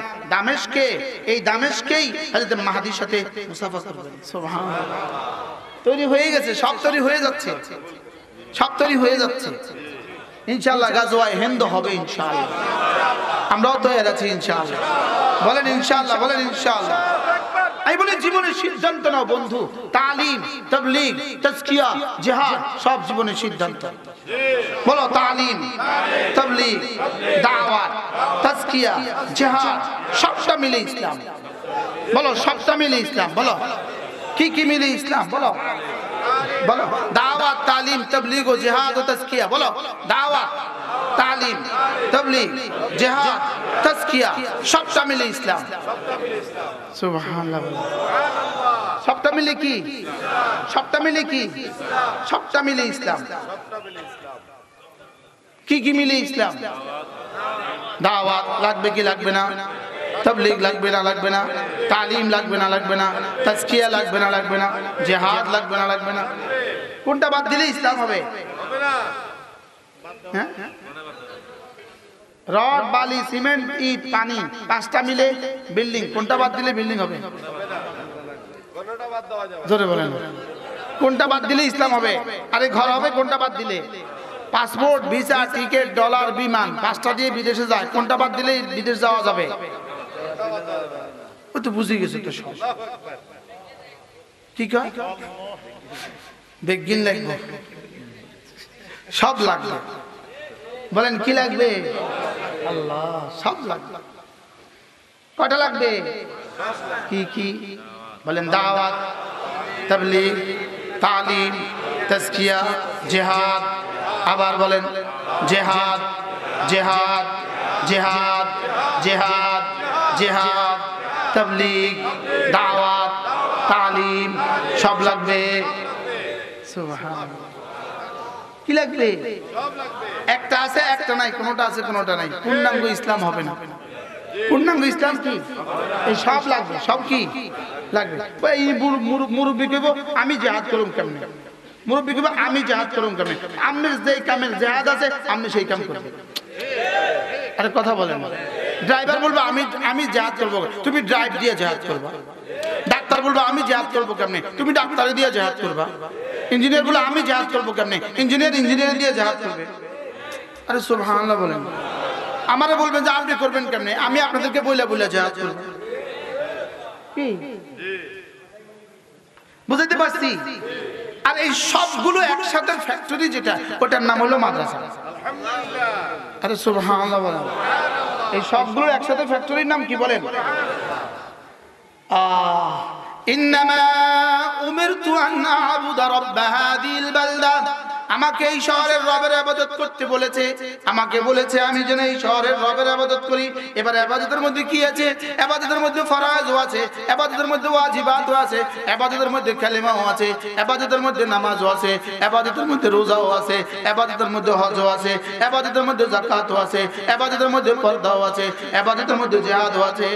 দামেস্কেই হযরত মাহদীর সাথে মুসাফা করবেন। সুবহানাল্লাহ। তৈরি হয়ে গেছে, সব তৈরি হয়ে যাচ্ছে, সব তৈরি হয়ে যাচ্ছে। ইনশাআল্লাহ গাজওয়ায়ে হিন্দ হবে ইনশাআল্লাহ, আমরাও তৈরি আছি ইনশাআল্লাহ। বলেন ইনশাআল্লাহ, বলেন ইনশাআল্লাহ। আমি বলি জীবনের সিদ্ধান্ত নাও বন্ধু, তালিম, তাবলীগ, তাজকিয়া, জিহাদ সব জীবনের সিদ্ধান্ত। বলো তালিম, তাবলীগ, দাওয়াত, তাজকিয়া, জিহাদ সবটা মিলে ইসলাম। বলো সবটা মিলে ইসলাম। বলো কি কি মিলে ইসলাম? বলো বলো দাওয়াত, তালিম, তাবলীগ ও জিহাদ ও তাজকিয়া। বলো দাওয়াত, তালিম, তাবলীগ, জিহাদ, তাজকিয়া সবটা মিলে ইসলাম। সুবহানাল্লাহ। সবটা মিলে কি? সবটা মিলে কি? সবটা মিলে ইসলাম। কি কি মিলে ইসলাম? দাওয়াত লাগবে কি লাগবে না? তাবলীগ লাগবে না লাগবে না? তালিম লাগবে না লাগবে না? তাজকিয়া লাগবে না লাগবে না? জিহাদ লাগবে না লাগবে না? কোনটা বাদ দিলে ইসলাম হবে? হ্যাঁ, রড বালি সিমেন্ট ইট পানি পাঁচটা মিলে বিল্ডিং, কোনটা বাদ দিলে বিল্ডিং হবে? জোরে বলেন, কোনটা বাদ দিলে ইসলাম হবে? আরে ঘর হবে কোনটা বাদ দিলে? পাসপোর্ট ভিসা টিকিট ডলার বিমান পাঁচটা দিয়ে বিদেশে যায়, কোনটা বাদ দিলে বিদেশ যাওয়া যাবে? ও তো বুঝে গেছে তো সব। কি কয়? বেগিন লাগবে, সব লাগবে। বলেন কি লাগবে? আল্লাহ, সব লাগবে। কয়টা লাগবে? কি কি? বলেন দাওয়াত, তাবলীগ, তালিম, তাজকিয়া, জিহাদ। আবার বলেন জিহাদ, জিহাদ, জিহাদ, জিহাদ, জিহাদ, তাবলীগ, দাওয়াত, তালিম, সব লাগবে। সুবহানাল্লাহ। কি লাগবে? একটা আছে একটা নাই, কোনটা আছে কোনটা নাই। পূর্ণাঙ্গ ইসলাম হবে না। পূর্ণাঙ্গ ইসলাম কি? এই সব লাগবে। সব কি লাগবে? এই মুরব্বী কইব আমি জিহাদ করুম কেমনে? মুরব্বী কইব আমি জিহাদ করুম কেমনে? আপনি যেই কামের জিহাদ আছে আপনি সেই কাম করবেন। আরে কথা বলেন না। ড্রাইভার বলবে আমি জিহাদ করব, তুমি ড্রাইভ দিয়ে জিহাদ করবা। ডাক্তার বলবে আমি জিহাদ করব কেমনে? তুমি ডাক্তারি দিয়ে জিহাদ করবা। ইঞ্জিনিয়ার বলে আমি জিহাদ করব কেমনে? ইঞ্জিনিয়ার দিয়ে জিহাদ করবে। আরে সুবহানাল্লাহ বলেন। আমারে বলবেন যে আপনি করবেন কেমনে? আমি আপনাদেরকে বইলা জিহাদ করব। কি বুঝাইতে পারছি? আর এই সবগুলো একসাথে ফ্যাক্টরি যেটা, ওটার নাম হলো মাদ্রাসা। আলহামদুলিল্লাহ। আরে সুবহানাল্লাহ বলেন। এই সবগুলো একসাথে ফ্যাক্টরির নাম কি বলেন? ইন্নামা উমিরতু আন আ'বুদা রাব্ব হাযিহিল বালদা। আমাকে এই শহরের রবের ইবাদত করতে বলেছে। আমাকে বলেছে আমি যেন এই শহরের রবের ইবাদত করি। এবার ইবাদতের মধ্যে কি আছে? ইবাদতের মধ্যে ফরজও আছে, ইবাদতের মধ্যে ওয়াজিবাতও আছে, ইবাদতের মধ্যে কালিমাও আছে, ইবাদতের মধ্যে নামাজও আছে, ইবাদতের মধ্যে রোজাও আছে, ইবাদতের মধ্যে হজও আছে, ইবাদতের মধ্যে যাকাতও আছে, ইবাদতের মধ্যে পর্দাও আছে, ইবাদতের মধ্যে জিহাদও আছে।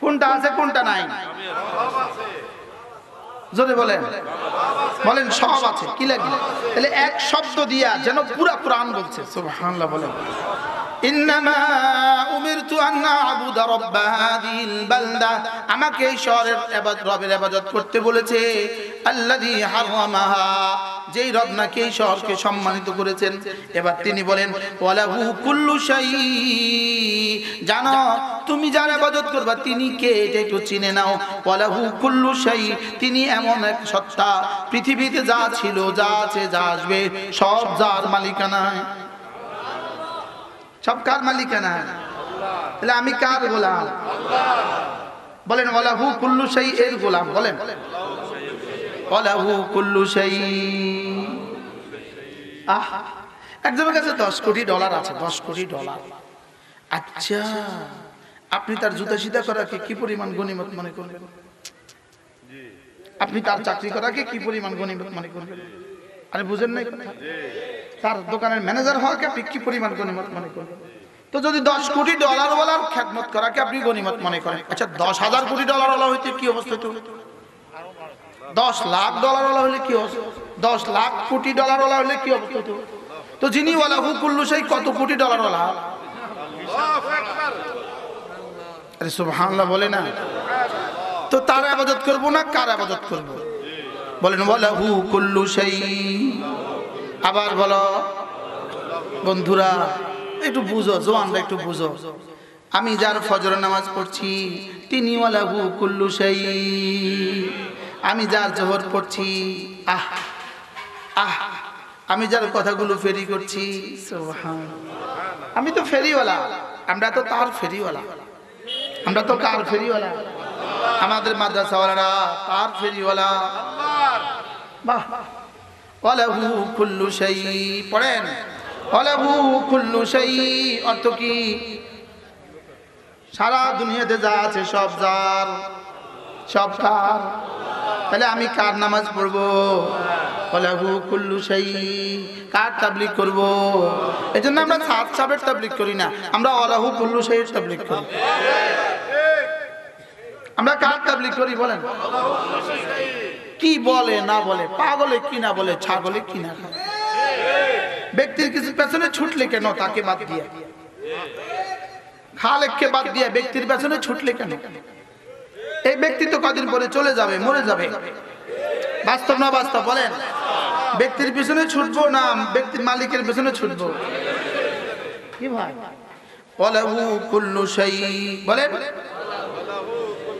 কোনটা আছে কোনটা নাই? জোরে বলেন, বলেন সব আছে। কি লাগবে? তাহলে এক শব্দ দিয়া যেন পুরা কোরআন বলছে। সুবহানাল্লাহ বলেন। ইন্নামা উমিরতু আন আ'বুদা রাব্ব হাযিহিল বালদা। আমাকে এই শহরের রবের ইবাদত করতে বলেছে। আল্লাযী হারামাহা, যেই রব নাকি এই শহরকে সম্মানিত করেছেন। এবার তিনি বলেন ওয়ালাহু কুল্লু শাই। জানো তুমি যার ইবাদত করবা তিনি কে এটা একটু চিনে নাও। ওয়ালাহু কুল্লু শাই, তিনি এমন এক সত্তা, পৃথিবীতে যা ছিল যা আছে যা আসবে সব যার মালিকানায়। সব কার মালিকানা? তাহলে আমি কার গোলাম? বলেন ওয়ালাহু কুল্লু শাই এর গোলাম। বলেন ওয়ালাহু কুল্লু শাই। একজনের কাছে 10 কোটি ডলার আছে। 10 কোটি ডলার। আচ্ছা, আপনি তার জুতা সিধা করাকে কি পরিমাণ গনিমত মনে করবেন? আপনি তার চাকরি করাকে কি পরিমাণ গনিমত মনে করবেন? আরে বুঝেন নাই কথা? তার দোকানের ম্যানেজার হওয়াকে আপনি কি পরিমাণ গনিমত মনে করবেন? তো যদি 10 কোটি ডলার ওয়ালার খেদমত করাকে আপনি গনিমত মনে করেন, আচ্ছা 10,000 কোটি ডলার ওয়ালা হইতে কি অবস্থা হতো? 10 লাখ ডলার ওয়ালা হলে কি অবস্থা? 10 লাখ কোটি ডলার ওয়ালা হলে কি অবস্থা হতো? তো যিনি ওয়ালাহু কুল্লু শাই কত কোটি ডলার ওয়ালা? আরে সুবহানাল্লাহ বলে না। তো তার ইবাদত করব না কার ইবাদত করব? বলেন ওয়ালাহু কুল্লু শাই। আবার বলো বন্ধুরা, একটু বুঝো, জওয়ানরা একটু বুঝো। আমি যার ফজর নামাজ পড়ছি তিনি ওয়ালাহু কুল্লু শাই। আমি যার জোহর পড়ছি, আহ আহ আমি যার কথাগুলো ফেরি করছি, সুবহানাল্লাহ, আমি তো ফেরিওয়ালা। আমরা তো তার ফেরিওয়ালা। আমরা তো কার ফেরিওয়ালা? আমাদের মাদ্রাসাওয়ালারা তার ফেরিওয়ালা। বাহ। ওয়ালাহু কুল্লু শাই। পড়েন ওয়ালাহু কুল্লু শাই। অর্থ কি? সারা দুনিয়াতে যা আছে সব যার। সব কার? তাহলে আমি কার নামাজ পড়বো? ওয়ালাহু কুল্লু শাই। কার তাবলীগ করব? এজন্য আমরা সাত সাবের তাবলীগ করি না, আমরা ওয়ালাহু কুল্লু শাইয়ের তাবলীগ করি। আমরা কার তাবলীগ করি বলেন? কি বলে না বলে, পাগলে কি না বলে, ছাগলে কি না খায়, ব্যক্তির কিছু পেছনে ছুটলে কেন? তাকে বাদ দিয়ে, খালেককে বাদ দিয়ে ব্যক্তির পেছনে ছুটলে কেন? এই ব্যক্তি তো কদিন পরে চলে যাবে, মরে যাবে। বাস্তব না বাস্তব বলেন? ব্যক্তির পিছনে ছুটবো না ব্যক্তির মালিকের পিছনে ছুটবো? কি ভাই? ওয়ালাহু কুল্লু শাই বলেন।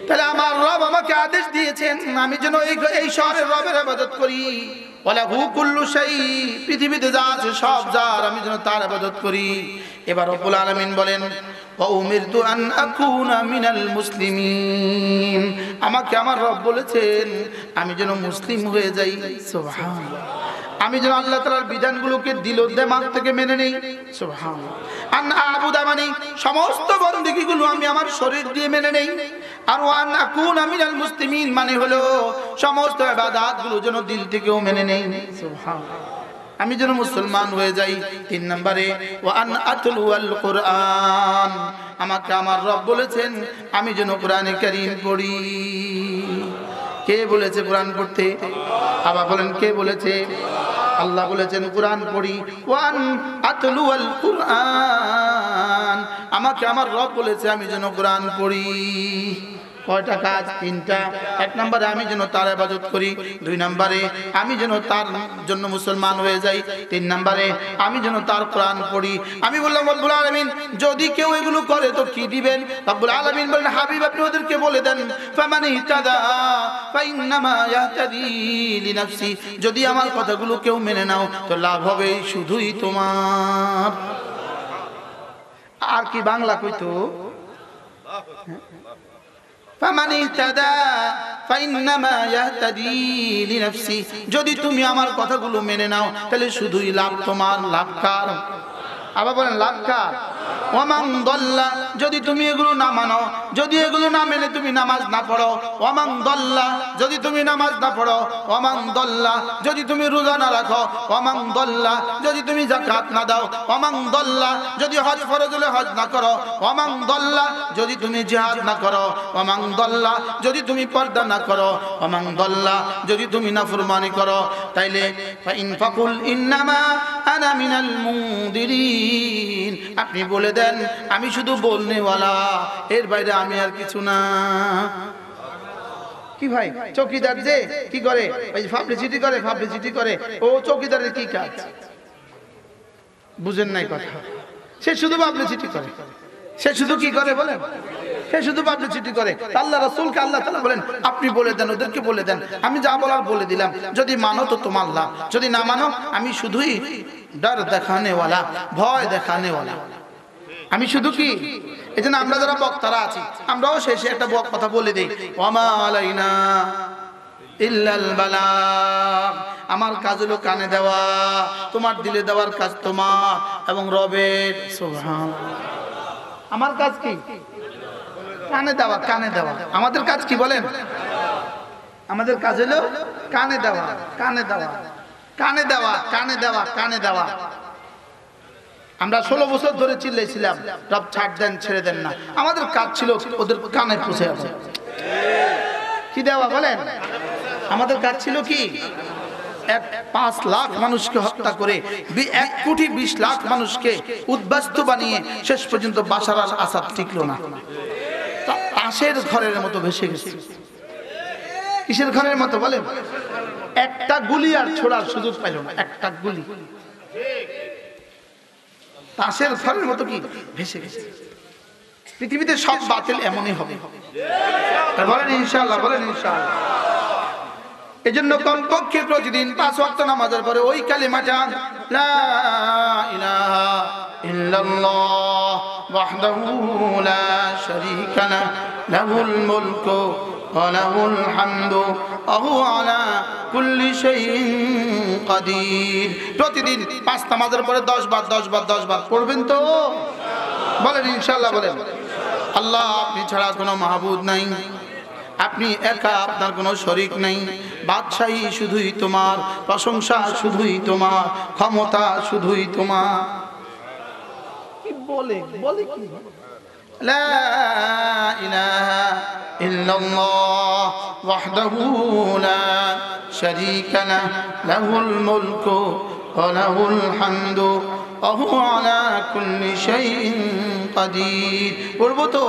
তাহলে আমার রব আমাকে আদেশ দিয়েছেন আমি যেন এই শহরের রবের ইবাদত করি। ওয়ালাহু কুল্লু শাই, পৃথিবীতে যা আছে সব যার, আমি যেন তার ইবাদত করি। এবার রব্বুল আলামিন বলেন ওয়া উমিরতু আন আকুনা মিনাল মুসলিমিন, আমাকে আমার রব বলেছেন আমি যেন মুসলিম হয়ে যাই। সুবহানাল্লাহ। আমি যেন আল্লাহ তাআলার বিধানগুলোকে দিল দিমাগ থেকে মেনে নেই। সুবহানাল্লাহ। আন আবুদা মানে সমস্ত বন্দেগীগুলো আমি আমার শরীর দিয়ে মেনে নেই। আর ওয়ান আকুনা মিনাল মুসলিমিন মানে হলো সমস্ত ইবাদতগুলো যেন দিল থেকেও মেনে নেই। সুবহানাল্লাহ। আমি যেন মুসলমান হয়ে যাই। 3 নম্বরে ওয়ান আতলুল কুরআন, আমাকে আমার রব বলেছেন আমি যেন কোরআনে কারীম পড়ি। কে বলেছে কোরআন পড়তে? আবার বলেন কে বলেছে? আল্লাহ বলেছেন কোরআন পড়ি। ওয়ান আতলুল কুরআন, আমাকে আমার রব বলেছে আমি যেন কোরআন পড়ি। কয়টা কাজ? 3টা। 1 নম্বরে আমি যেন তার ইবাদত করি, 2 নম্বরে আমি যেন তার জন্য মুসলমান হয়ে যাই, 3 নম্বরে আমি যেন তার কোরআন পড়ি। আমি বললাম রব্বুল আলামিন যদি কেউ এগুলো করে তো কি দিবেন? রব্বুল আলামিন বলেন হাবিব আপনি ওদেরকে বলে দেন ফামান ইহতাদা ফাইন্নামা ইয়াহতাদি লিনাফসি, যদি আমার কথাগুলো কেউ মেনে নাও তো লাভ হবে শুধুই তোমার। আর কি বাংলা কইতো? যদি তুমি আমার কথাগুলো মেনে নাও তাহলে শুধুই লাভ তোমার, লাভ কার? আবার বলেন লাভ কার? ওয়ামান দাল্লা, যদি তুমি এগুলো না মানো, যদি এগুলো না মেনে তুমি নামাজ না পড়ো, ওয়ামান দাল্লা, যদি তুমি নামাজ না পড়ো, ওয়ামান দাল্লা, যদি তুমি রোজা না রাখো, ওয়ামান দাল্লা, যদি তুমি যাকাত না দাও, ওয়ামান দাল্লা, যদি হজ ফরজ হলে হজ না করো, ওয়ামান দাল্লা, যদি তুমি জিহাদ না করো, ওয়ামান দাল্লা, যদি তুমি পর্দা না করো, ওয়ামান দাল্লা, যদি তুমি নাফরমানি করো, তাইলে ফাইন ফাকুল ইন্নামা আনা মিনাল মুনদিরিন, আপনি বলে দেন আমি শুধু বলনেওয়ালা, এর বাইরে আমি আর কিছু না। কি ভাই চৌকিদার যে কি করে? ওই পাবলিসিটি করে, পাবলিসিটি করে। ও চৌকিদারের কি কাজ বুঝেন নাই কথা? সে শুধু পাবলিসিটি করে। সে শুধু কি করে বলেন? সে শুধু পাবলিসিটি করে। আল্লাহ রাসূলকে আল্লাহ তাআলা বলেন আপনি বলে দেন, ওদেরকে বলে দেন আমি যা বলার বলে দিলাম, যদি মানো তো তোমার লাভ, যদি না মানো আমি শুধুই ডর দেখানেওয়ালা, ভয় দেখানেওয়ালা। আমি শুধু কি, এজন্য আমরা যারা বক্তারা আছি আমরাও শেষে একটা কথা বলে দেই ওয়ামা আলাইনা ইল্লাল বালাগ, আমার কাজ হলো কানে দেওয়া, তোমার দিলে দেওয়ার কাজ তোমার এবং রবের। সুবহানাল্লাহ। আমার কাজ কি? কানে দেওয়া, কানে দেওয়া। আমাদের কাজ কি বলেন? আমাদের কাজ হলো কানে দেওয়া, কানে দেওয়া, কানে দেওয়া, কানে দেওয়া, কানে দেওয়া। আমরা 16 বছর ধরে চিল্লাইছিলাম রব ছাড় দেন, ছেড়ে দেন না। আমাদের কাজ ছিল ওদের কানে পৌঁছে আসা। কি দেওয়া বলেন? আমাদের কাজ ছিল কি? 5 লাখ মানুষকে হত্যা করে 1 কোটি 20 লাখ মানুষকে উদ্বাস্তু বানিয়ে শেষ পর্যন্ত বাশার আল আসাদ টিকলো না, তাসের ঘরের মতো ভেসে গেছে। কিসের ঘরের মতো বলেন? একটা গুলি আর ছোড়ার সুযোগ পাইল না, একটা গুলি। তাসের ঘরের মতো কি ভেসে গেছে। পৃথিবীতে সব বাতিল এমনই হবে। বলেন ইনশাআল্লাহ, বলেন ইনশাআল্লাহ। এজন্য কমপক্ষে প্রতিদিন 5 ওয়াক্ত নামাজের পরে ওই কালিমাটা লা ইলাহা ইল্লাল্লাহ ওয়াহদাহু লা শারীকা লাহু লাহুল মুলকু ওয়া লাহুল হামদু ওয়া হুয়া আলা কুল্লি শাইইন কাদির। প্রতিদিন 5 নামাজের পরে 10 বার 10 বার 10 বার পড়বেন তো? বলেন ইনশাআল্লাহ, বলেন। আল্লাহ আপনি ছাড়া কোনো মাহবুদ নাই, আপনি একা, আপনার কোনো শরীক নেই। বাদশাহী শুধুই তোমার, প্রশংসা শুধুই তোমার, ক্ষমতা শুধুই তোমার। কি বলে বলে কি? লা ইলাহা ইল্লাল্লাহ ওয়াহদাহু লা শারীকা লাহু লাহুল মুলকু ওয়া লাহুল হামদু ওয়া হুয়া আলা কুল্লি শাইইন কাদির। বলবো তো?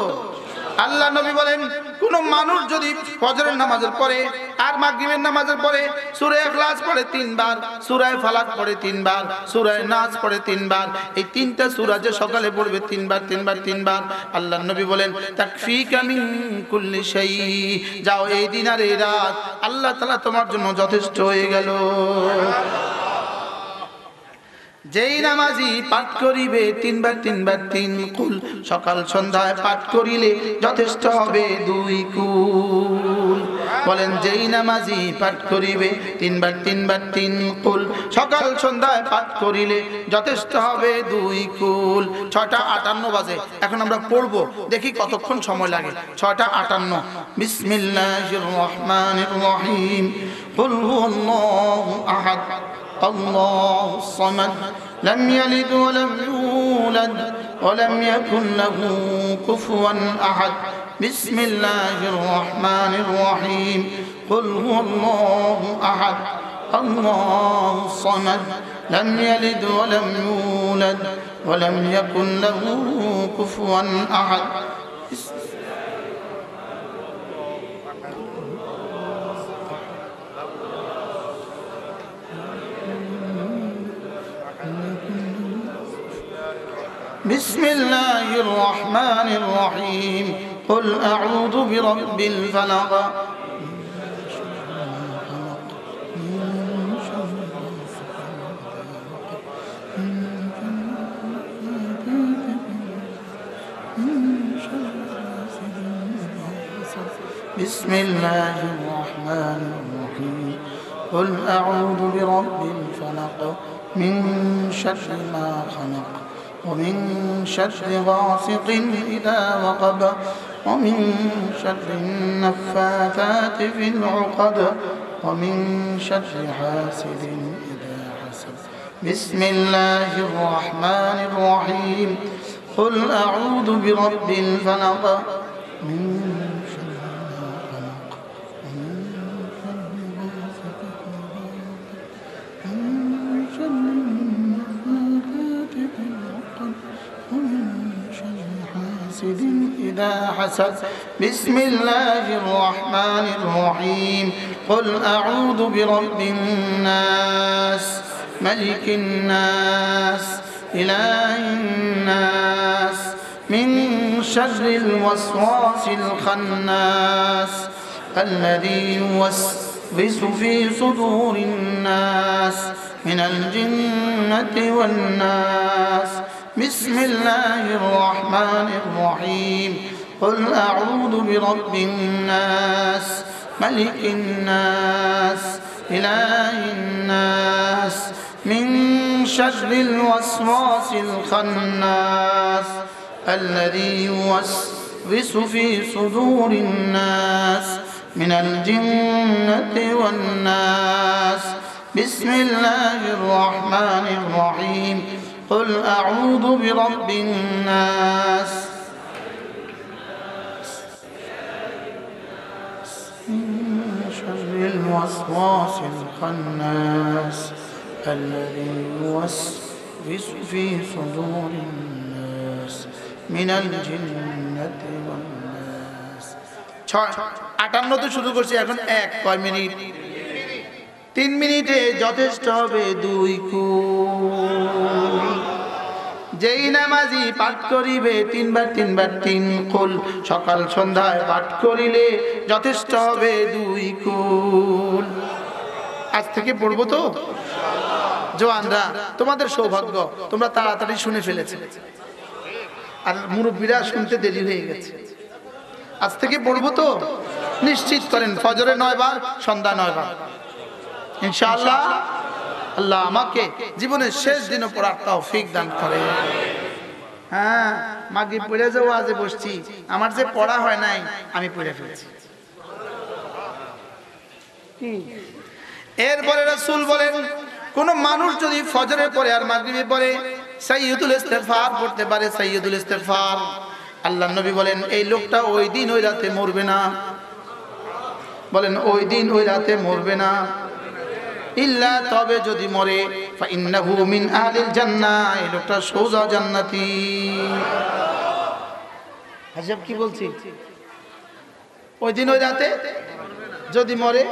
আল্লাহ নবী বলেন, কোন মানুষ যদি ফজরের নামাজের পরে আর মাগরিবের নামাজের পরে সূরা ইখলাস পড়ে 3 বার, সূরা ফালাক পড়ে 3 বার, সূরা নাস পড়ে 3 বার, এই তিনটা সূরা যে সকালে পড়বে 3 বার 3 বার 3 বার, আল্লাহ নবী বলেন তাকফিকা মিন কুল্লি শাই। যাও এই দিন আর এই রাত আল্লাহ তাআলা তোমার জন্য যথেষ্ট হয়ে গেল। যেই নামাজি পাঠ করিবে 3 বার 3 বার 3 কুল, সকাল সন্ধ্যায় পাঠ করিলে যথেষ্ট হবে 2 কুল। বলেন, যেই নামাজি পাঠ করিবে 3 বার 3 বার 3 কুল, সকাল সন্ধ্যায় পাঠ করিলে যথেষ্ট হবে 2 কুল। 6টা 58 বাজে, এখন আমরা পড়বো, দেখি কতক্ষণ সময় লাগে। 6টা 58। বিসমিল্লাহির রহমানির রহিম। কুল হুয়াল্লাহু আহাদ আল্লাহুস সামাদ لم يلد ولم يولد ولم يكن له كفوا أحد بسم الله الرحمن الرحيم قل هو الله أحد الله الصمد لم يلد ولم يولد ولم يكن له كفوا أحد بسم الله الرحمن الرحيم قل أعوذ برب الفلق بسم الله الرحمن الرحيم قل أعوذ برب الفلق من شر ما خلق ومن شر غاسق إذا وقب ومن شر النفاثات في العقد ومن شر حاسد إذا حسد بسم الله الرحمن الرحيم قل أعوذ برب الفلق من شر ما خلق ومن شر غاسق ومن شر النفاثات في العقد ومن شر حاسد إذا حسد بسم الله الرحمن الرحيم قل أعوذ برب الناس ملك الناس إله الناس من شر الوسواس الخناس الذي يوسوس في صدور الناس من الجنة والناس بسم الله الرحمن الرحيم قل أعوذ برب الناس ملك الناس إله الناس من شر الوسواس الخناس الذي يوسوس في صدور الناس من الجنة والناس بسم الله الرحمن الرحيم قل أعوذ برب الناس من شر الوسواس الخناس الذي يوسوس في صدور الناس من الجنة والناس 58 তে শুরু করছি, এখন কয় মিনিট? 3 মিনিটে যথেষ্ট হবে 2 কুল। যেই নামাজি পাঠ করিবে 3 বার 3 বার 3 কুল, সকাল সন্ধ্যায় পাঠ করিলে যথেষ্ট হবে 2 কুল। আজ থেকে পড়বো তো জওয়ানরা, তোমাদের সৌভাগ্য, তোমরা তাড়াতাড়ি শুনে ফেলেছে, আর মুরব্বীরা শুনতে দেরি হয়ে গেছে। আজ থেকে পড়বো তো, নিশ্চিত করেন ফজরে 9 বার, সন্ধ্যা 9 বার ইনশাআল্লাহ। আল্লাহ আমাকে জীবনের শেষ দিনও পড়ার তৌফিক দান করে। হ্যাঁ, মাগরিব পড়ে যাও, আজে বসছি, আমার যে পড়া হয় নাই আমি পড়ে ফেলেছি। এরপরে রাসূল বলেন কোন মানুষ যদি ফজরের পরে আর মাগরিবের পরে সাইয়্যিদুল ইস্তিগফার পড়তে পারে, সাইয়্যিদুল ইস্তিগফার, আল্লাহর নবী বলেন এই লোকটা ওই দিন ওই রাতে মরবে না। বলেন ওই দিন ওই রাতে মরবে না। ইল্লা তবে যদি মরে ফা ইন্নাহু মিন আহলিল জান্নাহ, এই লোকটা সোজা জান্নাতি। আজব কি বলছি, ওই দিন ওই রাতে যদি মরে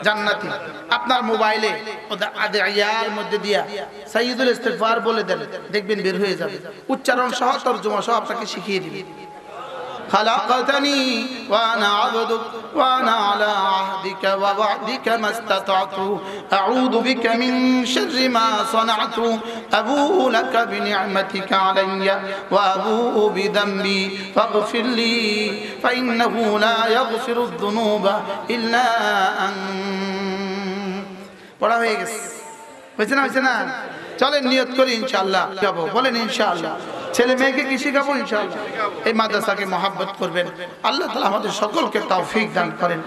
জান্নাতি। আপনার মোবাইলে আদিয়ার মধ্যে দিয়া সাইয়্যিদুল ইস্তিগফার বলে দেন, দেখবেন বের হয়ে যাবে, উচ্চারণ সহ তরজমা সহ আপনাকে শিখিয়ে দিবে। خلقتني وأنا عبدك وأنا على عهدك ووعدك ما استطعت أعوذ بك من شر ما صنعت أبوء لك بنعمتك علي وأبوء بذنبي فاغفر لي فإنه لا يغفر الذنوب إلا أنت। পড়া হয়ে গেছে, হয়েছে না? চলেন নিয়ত করি ইনশাআল্লাহ যাবো। বলেন ইনশাআল্লাহ। ছেলে মেয়েকে কি শিখাবো? ইনশাআল্লাহ। এই মাদ্রাসাকে মহব্বত করবেন। আল্লাহ তাআলা আমাদের সকলকে তৌফিক দান করেন।